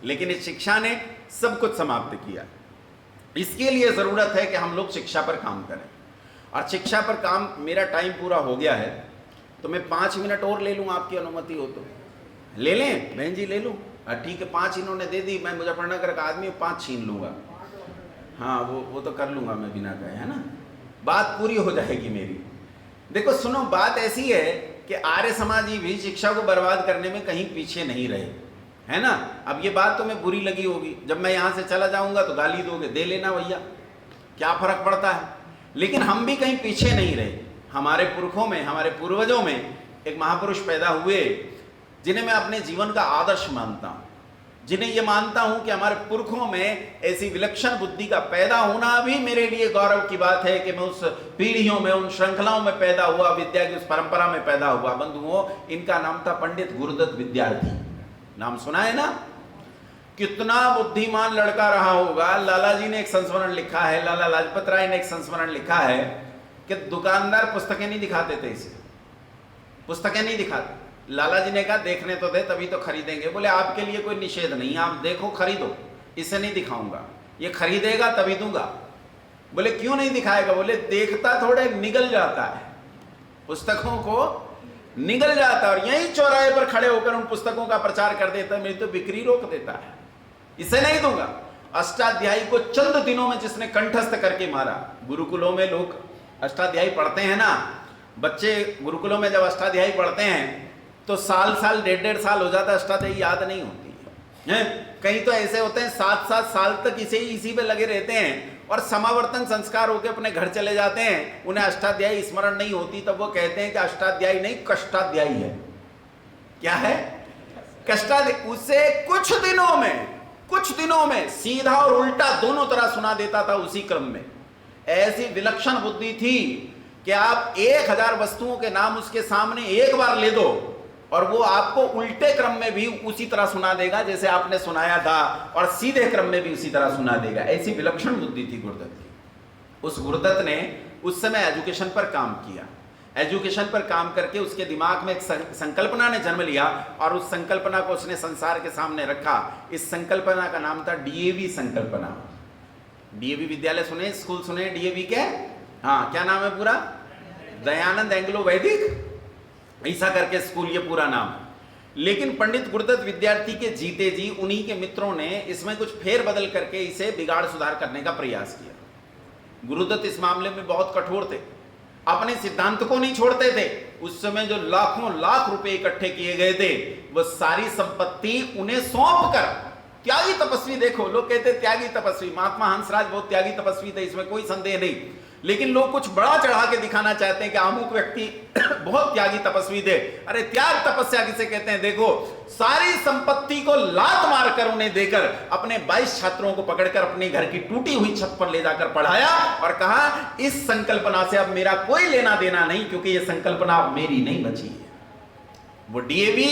लेकिन इस शिक्षा ने सब कुछ समाप्त किया। इसके लिए जरूरत है कि हम लोग शिक्षा पर काम करें, और शिक्षा पर काम, मेरा टाइम पूरा हो गया है तो मैं 5 मिनट और ले लूँ, आपकी अनुमति हो तो ले लें बहन जी, ले लूँ? ठीक है, 5 इन्होंने दे दी, मैं मुजफ्फरनगर का आदमी 5 छीन लूँगा। हाँ, वो तो कर लूँगा मैं बिना कहे, है ना, बात पूरी हो जाएगी मेरी। देखो सुनो, बात ऐसी है कि आर्य समाजी भी शिक्षा को बर्बाद करने में कहीं पीछे नहीं रहे, है ना। अब ये बात तुम्हें बुरी लगी होगी, जब मैं यहाँ से चला जाऊँगा तो गाली दोगे, दे लेना भैया, क्या फर्क पड़ता है। लेकिन हम भी कहीं पीछे नहीं रहे। हमारे पुरखों में, हमारे पूर्वजों में एक महापुरुष पैदा हुए जिन्हें मैं अपने जीवन का आदर्श मानता हूँ, जिन्हें ये मानता हूं कि हमारे पुरखों में ऐसी विलक्षण बुद्धि का पैदा होना भी मेरे लिए गौरव की बात है कि मैं उस पीढ़ियों में, उन श्रृंखलाओं में पैदा हुआ, विद्या की उस परंपरा में पैदा हुआ। बंधुओं, इनका नाम था पंडित गुरुदत्त विद्यार्थी। नाम सुना है ना? कितना बुद्धिमान लड़का रहा होगा। लाला जी ने एक संस्मरण लिखा है, लाला लाजपत राय ने एक संस्मरण लिखा है कि दुकानदार पुस्तकें नहीं दिखाते थे इसे, पुस्तकें नहीं दिखाते। लाला जी ने कहा देखने तो दे, तभी तो खरीदेंगे। बोले आपके लिए कोई निषेध नहीं, आप देखो खरीदो, इसे नहीं दिखाऊंगा, ये खरीदेगा तभी दूंगा। बोले क्यों नहीं दिखाएगा? बोले देखता थोड़े निगल जाता है, पुस्तकों को निगल जाता है, और यही चौराहे पर खड़े होकर उन पुस्तकों का प्रचार कर देता है, मेरी तो बिक्री रोक देता है, इसे नहीं दूंगा। अष्टाध्यायी को चंद दिनों में जिसने कंठस्थ करके मारा। गुरुकुलों में लोग अष्टाध्यायी पढ़ते हैं ना, बच्चे गुरुकुलों में जब अष्टाध्यायी पढ़ते हैं तो साल 1.5 साल हो जाता है, अष्टाध्यायी याद नहीं होती है। कहीं तो ऐसे होते हैं 7 साल तक इसी पे लगे रहते हैं, और समावर्तन संस्कार होकर अपने घर चले जाते हैं, उन्हें अष्टाध्यायी स्मरण नहीं होती। तब वो कहते हैं कि अष्टाध्यायी नहीं, कष्टाध्यायी है। क्या है? कष्टाध्यायी। उसे कुछ दिनों में सीधा और उल्टा दोनों तरह सुना देता था उसी क्रम में। ऐसी विलक्षण बुद्धि थी कि आप 1000 वस्तुओं के नाम उसके सामने एक बार ले दो और वो आपको उल्टे क्रम में भी उसी तरह सुना देगा जैसे आपने सुनाया था, और सीधे क्रम में भी उसी तरह सुना देगा। ऐसी विलक्षण बुद्धि थी गुरुदत्त की। उस गुरुदत्त ने उस समय एजुकेशन पर काम किया। एजुकेशन पर काम करके उसके दिमाग में एक संकल्पना ने जन्म लिया, और उस संकल्पना को उसने संसार के सामने रखा। इस संकल्पना का नाम था DAV संकल्पना। DAV विद्यालय सुने, स्कूल सुने DAV के? हाँ, क्या नाम है पूरा? दयानंद एंग्लो वैदिक, ऐसा करके स्कूल, ये पूरा नाम। लेकिन पंडित गुरुदत्त विद्यार्थी के जीते जी उन्हीं के मित्रों ने इसमें कुछ फेर बदल करके इसे बिगाड़ सुधार करने का प्रयास किया। गुरुदत्त इस मामले में बहुत कठोर थे, अपने सिद्धांत को नहीं छोड़ते थे। उस समय जो लाखों लाख रुपए इकट्ठे किए गए थे, वह सारी संपत्ति उन्हें सौंप कर, त्यागी तपस्वी, देखो लोग कहते त्यागी तपस्वी, महात्मा हंसराज बहुत त्यागी तपस्वी थे, इसमें कोई संदेह नहीं। लेकिन लोग कुछ बड़ा चढ़ा के दिखाना चाहते हैं कि अमुक व्यक्ति बहुत त्यागी तपस्वी थे। अरे त्याग तपस्या किसे कहते हैं? देखो, सारी संपत्ति को लात मारकर उन्हें देकर अपने 22 छात्रों को पकड़कर अपने घर की टूटी हुई छत पर ले जाकर पढ़ाया और कहा इस संकल्पना से अब मेरा कोई लेना देना नहीं, क्योंकि यह संकल्पना अब मेरी नहीं बची है। वो DAV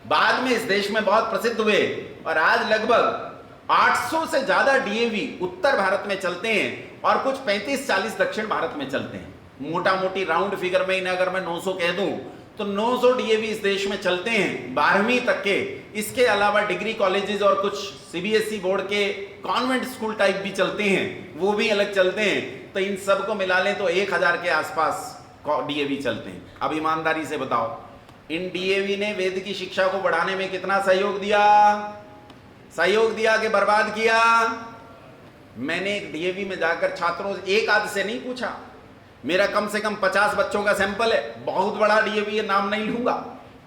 बाद में इस देश में बहुत प्रसिद्ध हुए, और आज लगभग 800 से ज्यादा DAV उत्तर भारत में चलते हैं, और कुछ 35-40 दक्षिण भारत में चलते हैं। मोटा मोटी राउंड फिगर में इन्हें अगर मैं 900 कह दूं तो 900 DAV इस देश में चलते हैं 12वीं तक के। इसके अलावा डिग्री कॉलेजेस और कुछ CBSE बोर्ड के कॉन्वेंट स्कूल टाइप भी चलते हैं, वो भी अलग चलते हैं। तो इन सब को मिला लें तो 1000 के आसपास DAV चलते हैं। अब ईमानदारी से बताओ, इन DAV ने वेद की शिक्षा को बढ़ाने में कितना सहयोग दिया? सहयोग दिया कि बर्बाद किया? मैंने एक DAV में जाकर छात्रों से एक आध से नहीं पूछा, मेरा कम से कम 50 बच्चों का सैंपल है, बहुत बड़ा DAV है, नाम नहीं लूंगा,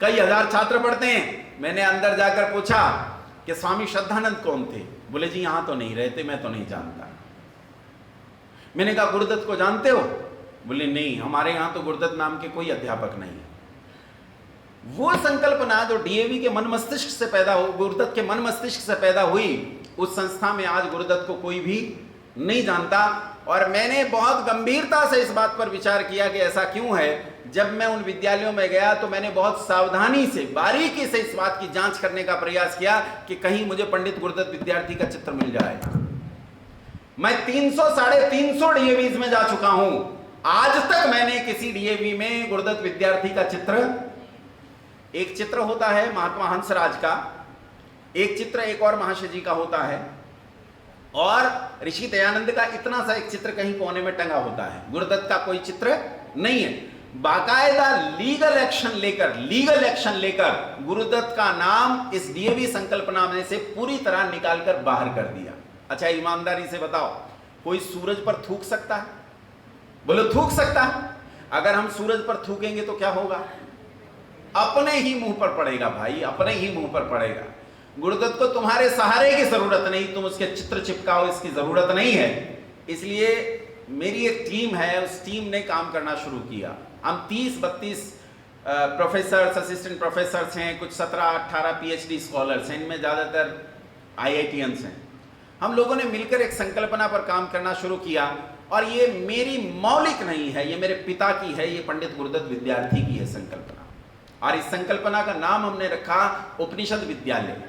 कई हजार छात्र पढ़ते हैं। मैंने अंदर जाकर पूछा कि स्वामी श्रद्धानंद कौन थे? बोले जी यहां तो नहीं रहते, मैं तो नहीं जानता। मैंने कहा गुरुदत्त को जानते हो? बोले नहीं, हमारे यहाँ तो गुरुदत्त नाम के कोई अध्यापक नहीं है। वो संकल्पना जो डीएवी के मन मस्तिष्क से पैदा हो, गुरुदत्त के मन मस्तिष्क से पैदा हुई, उस संस्था में आज गुरुदत्त को कोई भी नहीं जानता। और मैंने बहुत गंभीरता से इस बात पर विचार किया कि ऐसा क्यों है। जब मैं उन विद्यालयों में गया तो मैंने बहुत सावधानी से, बारीकी से इस बात की जांच करने का प्रयास किया कि कहीं मुझे पंडित गुरुदत्त विद्यार्थी का चित्र मिल जाए। मैं 300 साढ़े 300 डीएवीज में जा चुका हूं, आज तक मैंने किसी डीएवी में गुरुदत्त विद्यार्थी का चित्र, एक चित्र होता है महात्मा हंसराज का, एक चित्र एक और महाशय जी का होता है, और ऋषि दयानंद का इतना सा एक चित्र कहीं कोने में टंगा होता है। गुरुदत्त का कोई चित्र नहीं है। बाकायदा लीगल एक्शन लेकर गुरुदत्त का नाम इस डीएवी संकल्पना में से पूरी तरह निकालकर बाहर कर दिया। अच्छा, ईमानदारी से बताओ, कोई सूरज पर थूक सकता है? बोलो थूक सकता है? अगर हम सूरज पर थूकेंगे तो क्या होगा? अपने ही मुंह पर पड़ेगा भाई, अपने ही मुंह पर पड़ेगा। गुरुदत्त को तुम्हारे सहारे की जरूरत नहीं, तुम उसके चित्र चिपकाओ, इसकी जरूरत नहीं है। इसलिए मेरी एक टीम है, उस टीम ने काम करना शुरू किया। हम 30-32 प्रोफेसर्स, असिस्टेंट प्रोफेसर्स हैं, कुछ 17-18 पीएचडी स्कॉलर्स हैं, इनमें ज़्यादातर आईआईटीएंस हैं। हम लोगों ने मिलकर एक संकल्पना पर काम करना शुरू किया, और ये मेरी मौलिक नहीं है, ये मेरे पिता की है, ये पंडित गुरुदत्त विद्यार्थी की है संकल्पना। और इस संकल्पना का नाम हमने रखा उपनिषद विद्यालय।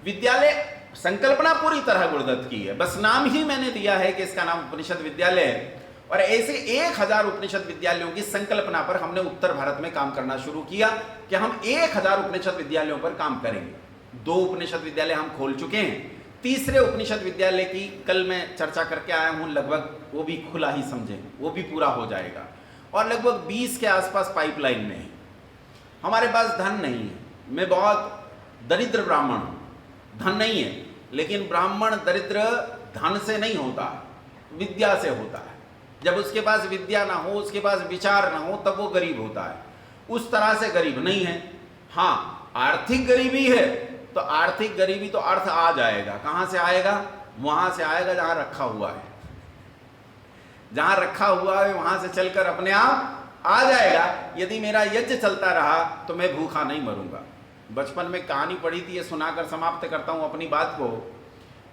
विद्यालय संकल्पना पूरी तरह गुरुदत्त की है, बस नाम ही मैंने दिया है कि इसका नाम उपनिषद विद्यालय है। और ऐसे 1000 उपनिषद विद्यालयों की संकल्पना पर हमने उत्तर भारत में काम करना शुरू किया कि हम 1000 उपनिषद विद्यालयों पर काम करेंगे। 2 उपनिषद विद्यालय हम खोल चुके हैं, तीसरे उपनिषद विद्यालय की कल मैं चर्चा करके आया हूं, लगभग वो भी खुला ही समझें, वो भी पूरा हो जाएगा। और लगभग 20 के आसपास पाइपलाइन में है। हमारे पास धन नहीं है, मैं बहुत दरिद्र ब्राह्मण हूं, धन नहीं है, लेकिन ब्राह्मण दरिद्र धन से नहीं होता, विद्या से होता है। जब उसके पास विद्या ना हो, उसके पास विचार ना हो, तब वो गरीब होता है। उस तरह से गरीब नहीं है। हाँ, आर्थिक गरीबी है, तो आर्थिक गरीबी तो अर्थ आ जाएगा। कहां से आएगा? वहां से आएगा जहां रखा हुआ है। जहां रखा हुआ है वहां से चलकर अपने आप आ जाएगा। यदि मेरा यज्ञ चलता रहा तो मैं भूखा नहीं मरूंगा। बचपन में कहानी पढ़ी थी, ये सुनाकर समाप्त करता हूं अपनी बात को।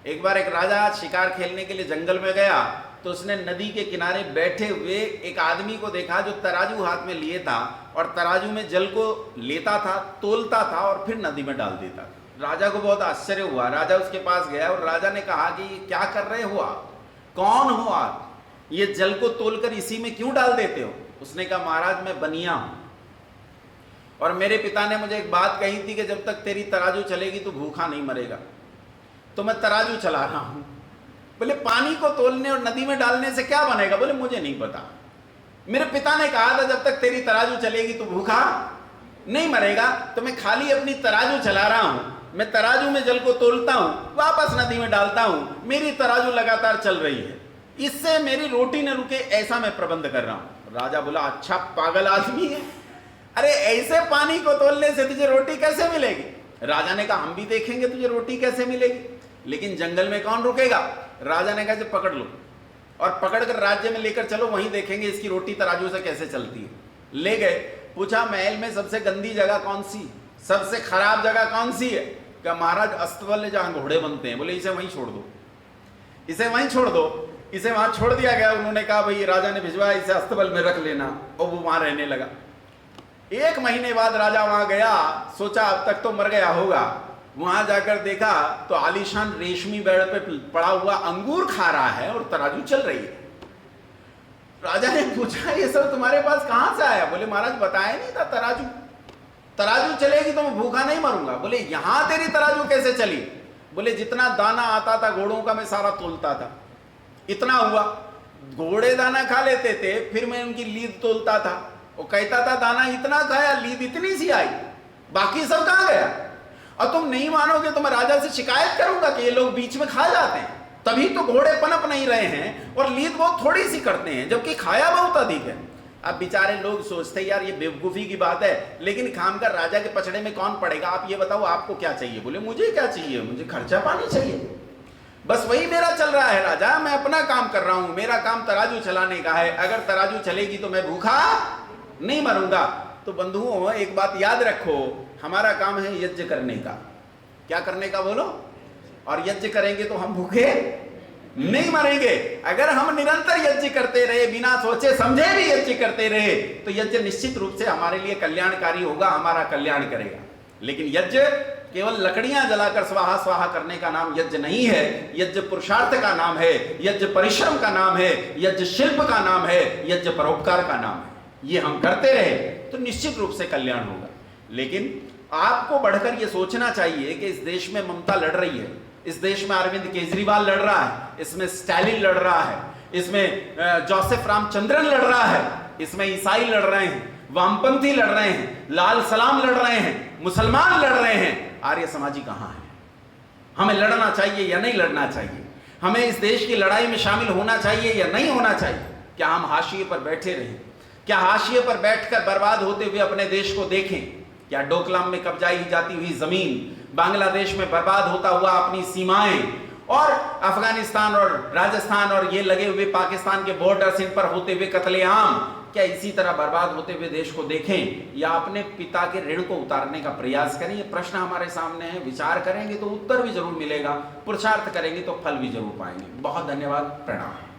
एक बार एक राजा शिकार खेलने के लिए जंगल में गया, तो उसने नदी के किनारे बैठे हुए एक आदमी को देखा जो तराजू हाथ में लिए था, और तराजू में जल को लेता था, तोलता था और फिर नदी में डाल देता था। राजा को बहुत आश्चर्य हुआ। राजा उसके पास गया और राजा ने कहा कि क्या कर रहे हो आप? कौन हो आप? ये जल को तोलकर इसी में क्यों डाल देते हो? उसने कहा महाराज मैं बनिया हूं, और मेरे पिता ने मुझे एक बात कही थी कि जब तक तेरी तराजू चलेगी तो भूखा नहीं मरेगा, तो मैं तराजू चला रहा हूं। बोले पानी को तोलने और नदी में डालने से क्या बनेगा? बोले मुझे नहीं पता, मेरे पिता ने कहा था जब तक तेरी तराजू चलेगी तो भूखा नहीं मरेगा, तो मैं खाली अपनी तराजू चला रहा हूं। मैं तराजू में जल को तोलता हूं, वापस नदी में डालता हूं, मेरी तराजू लगातार चल रही है, इससे मेरी रोटी न रुके, ऐसा मैं प्रबंध कर रहा हूं। राजा बोला अच्छा पागल आदमी है, अरे ऐसे पानी को तोलने से तुझे रोटी कैसे मिलेगी? राजा ने कहा हम भी देखेंगे तुझे रोटी कैसे मिलेगी, लेकिन जंगल में कौन रुकेगा? राजा ने कहा पकड़ लो और पकड़कर राज्य में लेकर चलो, वहीं देखेंगे इसकी रोटी तराजू से कैसे चलती है। ले गए, पूछा महल में सबसे गंदी जगह कौन सी, सबसे खराब जगह कौन सी है? क्या महाराज अस्तबल जहां घोड़े बनते हैं। बोले इसे वहीं छोड़ दो, इसे वहीं छोड़ दो। इसे वहां छोड़ दिया गया। उन्होंने कहा भाई राजा ने भिजवाया, इसे अस्तबल में रख लेना, और वो वहां रहने लगा। 1 महीने बाद राजा वहां गया, सोचा अब तक तो मर गया होगा। वहां जाकर देखा तो आलीशान रेशमी बेड पे पड़ा हुआ अंगूर खा रहा है और तराजू चल रही है। राजा ने पूछा ये सब तुम्हारे पास कहां से आया? बोले महाराज बताया नहीं था तराजू, तराजू चलेगी तो मैं भूखा नहीं मरूंगा। बोले यहां तेरी तराजू कैसे चली? बोले जितना दाना आता था घोड़ों का मैं सारा तोलता था, इतना हुआ। घोड़े दाना खा लेते थे, फिर मैं उनकी लीद तोलता था, वो कहता था दाना इतना खाया, लीद इतनी सी आई, बाकी सब कहां गया? और तुम नहीं मानोगे तो मैं राजा से शिकायत करूंगा कि ये लोग बीच में खा जाते हैं, तभी तो घोड़े पनप नहीं रहे हैं और लीद बहुत थोड़ी सी करते हैं, जबकि खाया बहुत अधिक है। अब बेचारे लोग सोचते यार ये बेवकूफी की बात है, लेकिन खामकर राजा के पचड़े में कौन पड़ेगा? आप ये बताओ आपको क्या चाहिए? बोले मुझे क्या चाहिए, मुझे खर्चा पानी चाहिए। बस वही मेरा चल रहा है राजा, मैं अपना काम कर रहा हूं, मेरा काम तराजू चलाने का है। अगर तराजू चलेगी तो मैं भूखा नहीं मरूंगा। तो बंधुओं, एक बात याद रखो, हमारा काम है यज्ञ करने का। क्या करने का बोलो? और यज्ञ करेंगे तो हम भूखे नहीं मरेंगे। अगर हम निरंतर यज्ञ करते रहे, बिना सोचे समझे भी यज्ञ करते रहे, तो यज्ञ निश्चित रूप से हमारे लिए कल्याणकारी होगा, हमारा कल्याण करेगा। लेकिन यज्ञ केवल लकड़ियां जलाकर स्वाहा स्वाहा करने का नाम यज्ञ नहीं है। यज्ञ पुरुषार्थ का नाम है, यज्ञ परिश्रम का नाम है, यज्ञ शिल्प का नाम है, यज्ञ परोपकार का नाम है। ये हम करते रहे तो निश्चित रूप से कल्याण होगा। लेकिन आपको बढ़कर यह सोचना चाहिए कि इस देश में ममता लड़ रही है, इस देश में अरविंद केजरीवाल लड़ रहा है, इसमें स्टालिन लड़ रहा है, इसमें जोसेफ रामचंद्रन लड़ रहा है, इसमें ईसाई लड़ रहे हैं, वामपंथी लड़ रहे हैं, लाल सलाम लड़ रहे हैं, मुसलमान लड़ रहे हैं। आर्य समाजी कहां है? हमें लड़ना चाहिए या नहीं लड़ना चाहिए? हमें इस देश की लड़ाई में शामिल होना चाहिए या नहीं होना चाहिए? क्या हम हाशिए पर बैठे रहें? क्या हाशिए पर बैठकर बर्बाद होते हुए अपने देश को देखें? क्या डोकलाम में कब्जाई जाती हुई जमीन, बांग्लादेश में बर्बाद होता हुआ अपनी सीमाएं, और अफगानिस्तान और राजस्थान और ये लगे हुए पाकिस्तान के बॉर्डर्स, इन पर होते हुए कत्लेआम, क्या इसी तरह बर्बाद होते हुए देश को देखें या अपने पिता के ऋण को उतारने का प्रयास करें? ये प्रश्न हमारे सामने है। विचार करेंगे तो उत्तर भी जरूर मिलेगा, पुरुषार्थ करेंगे तो फल भी जरूर पाएंगे। बहुत धन्यवाद, प्रणाम।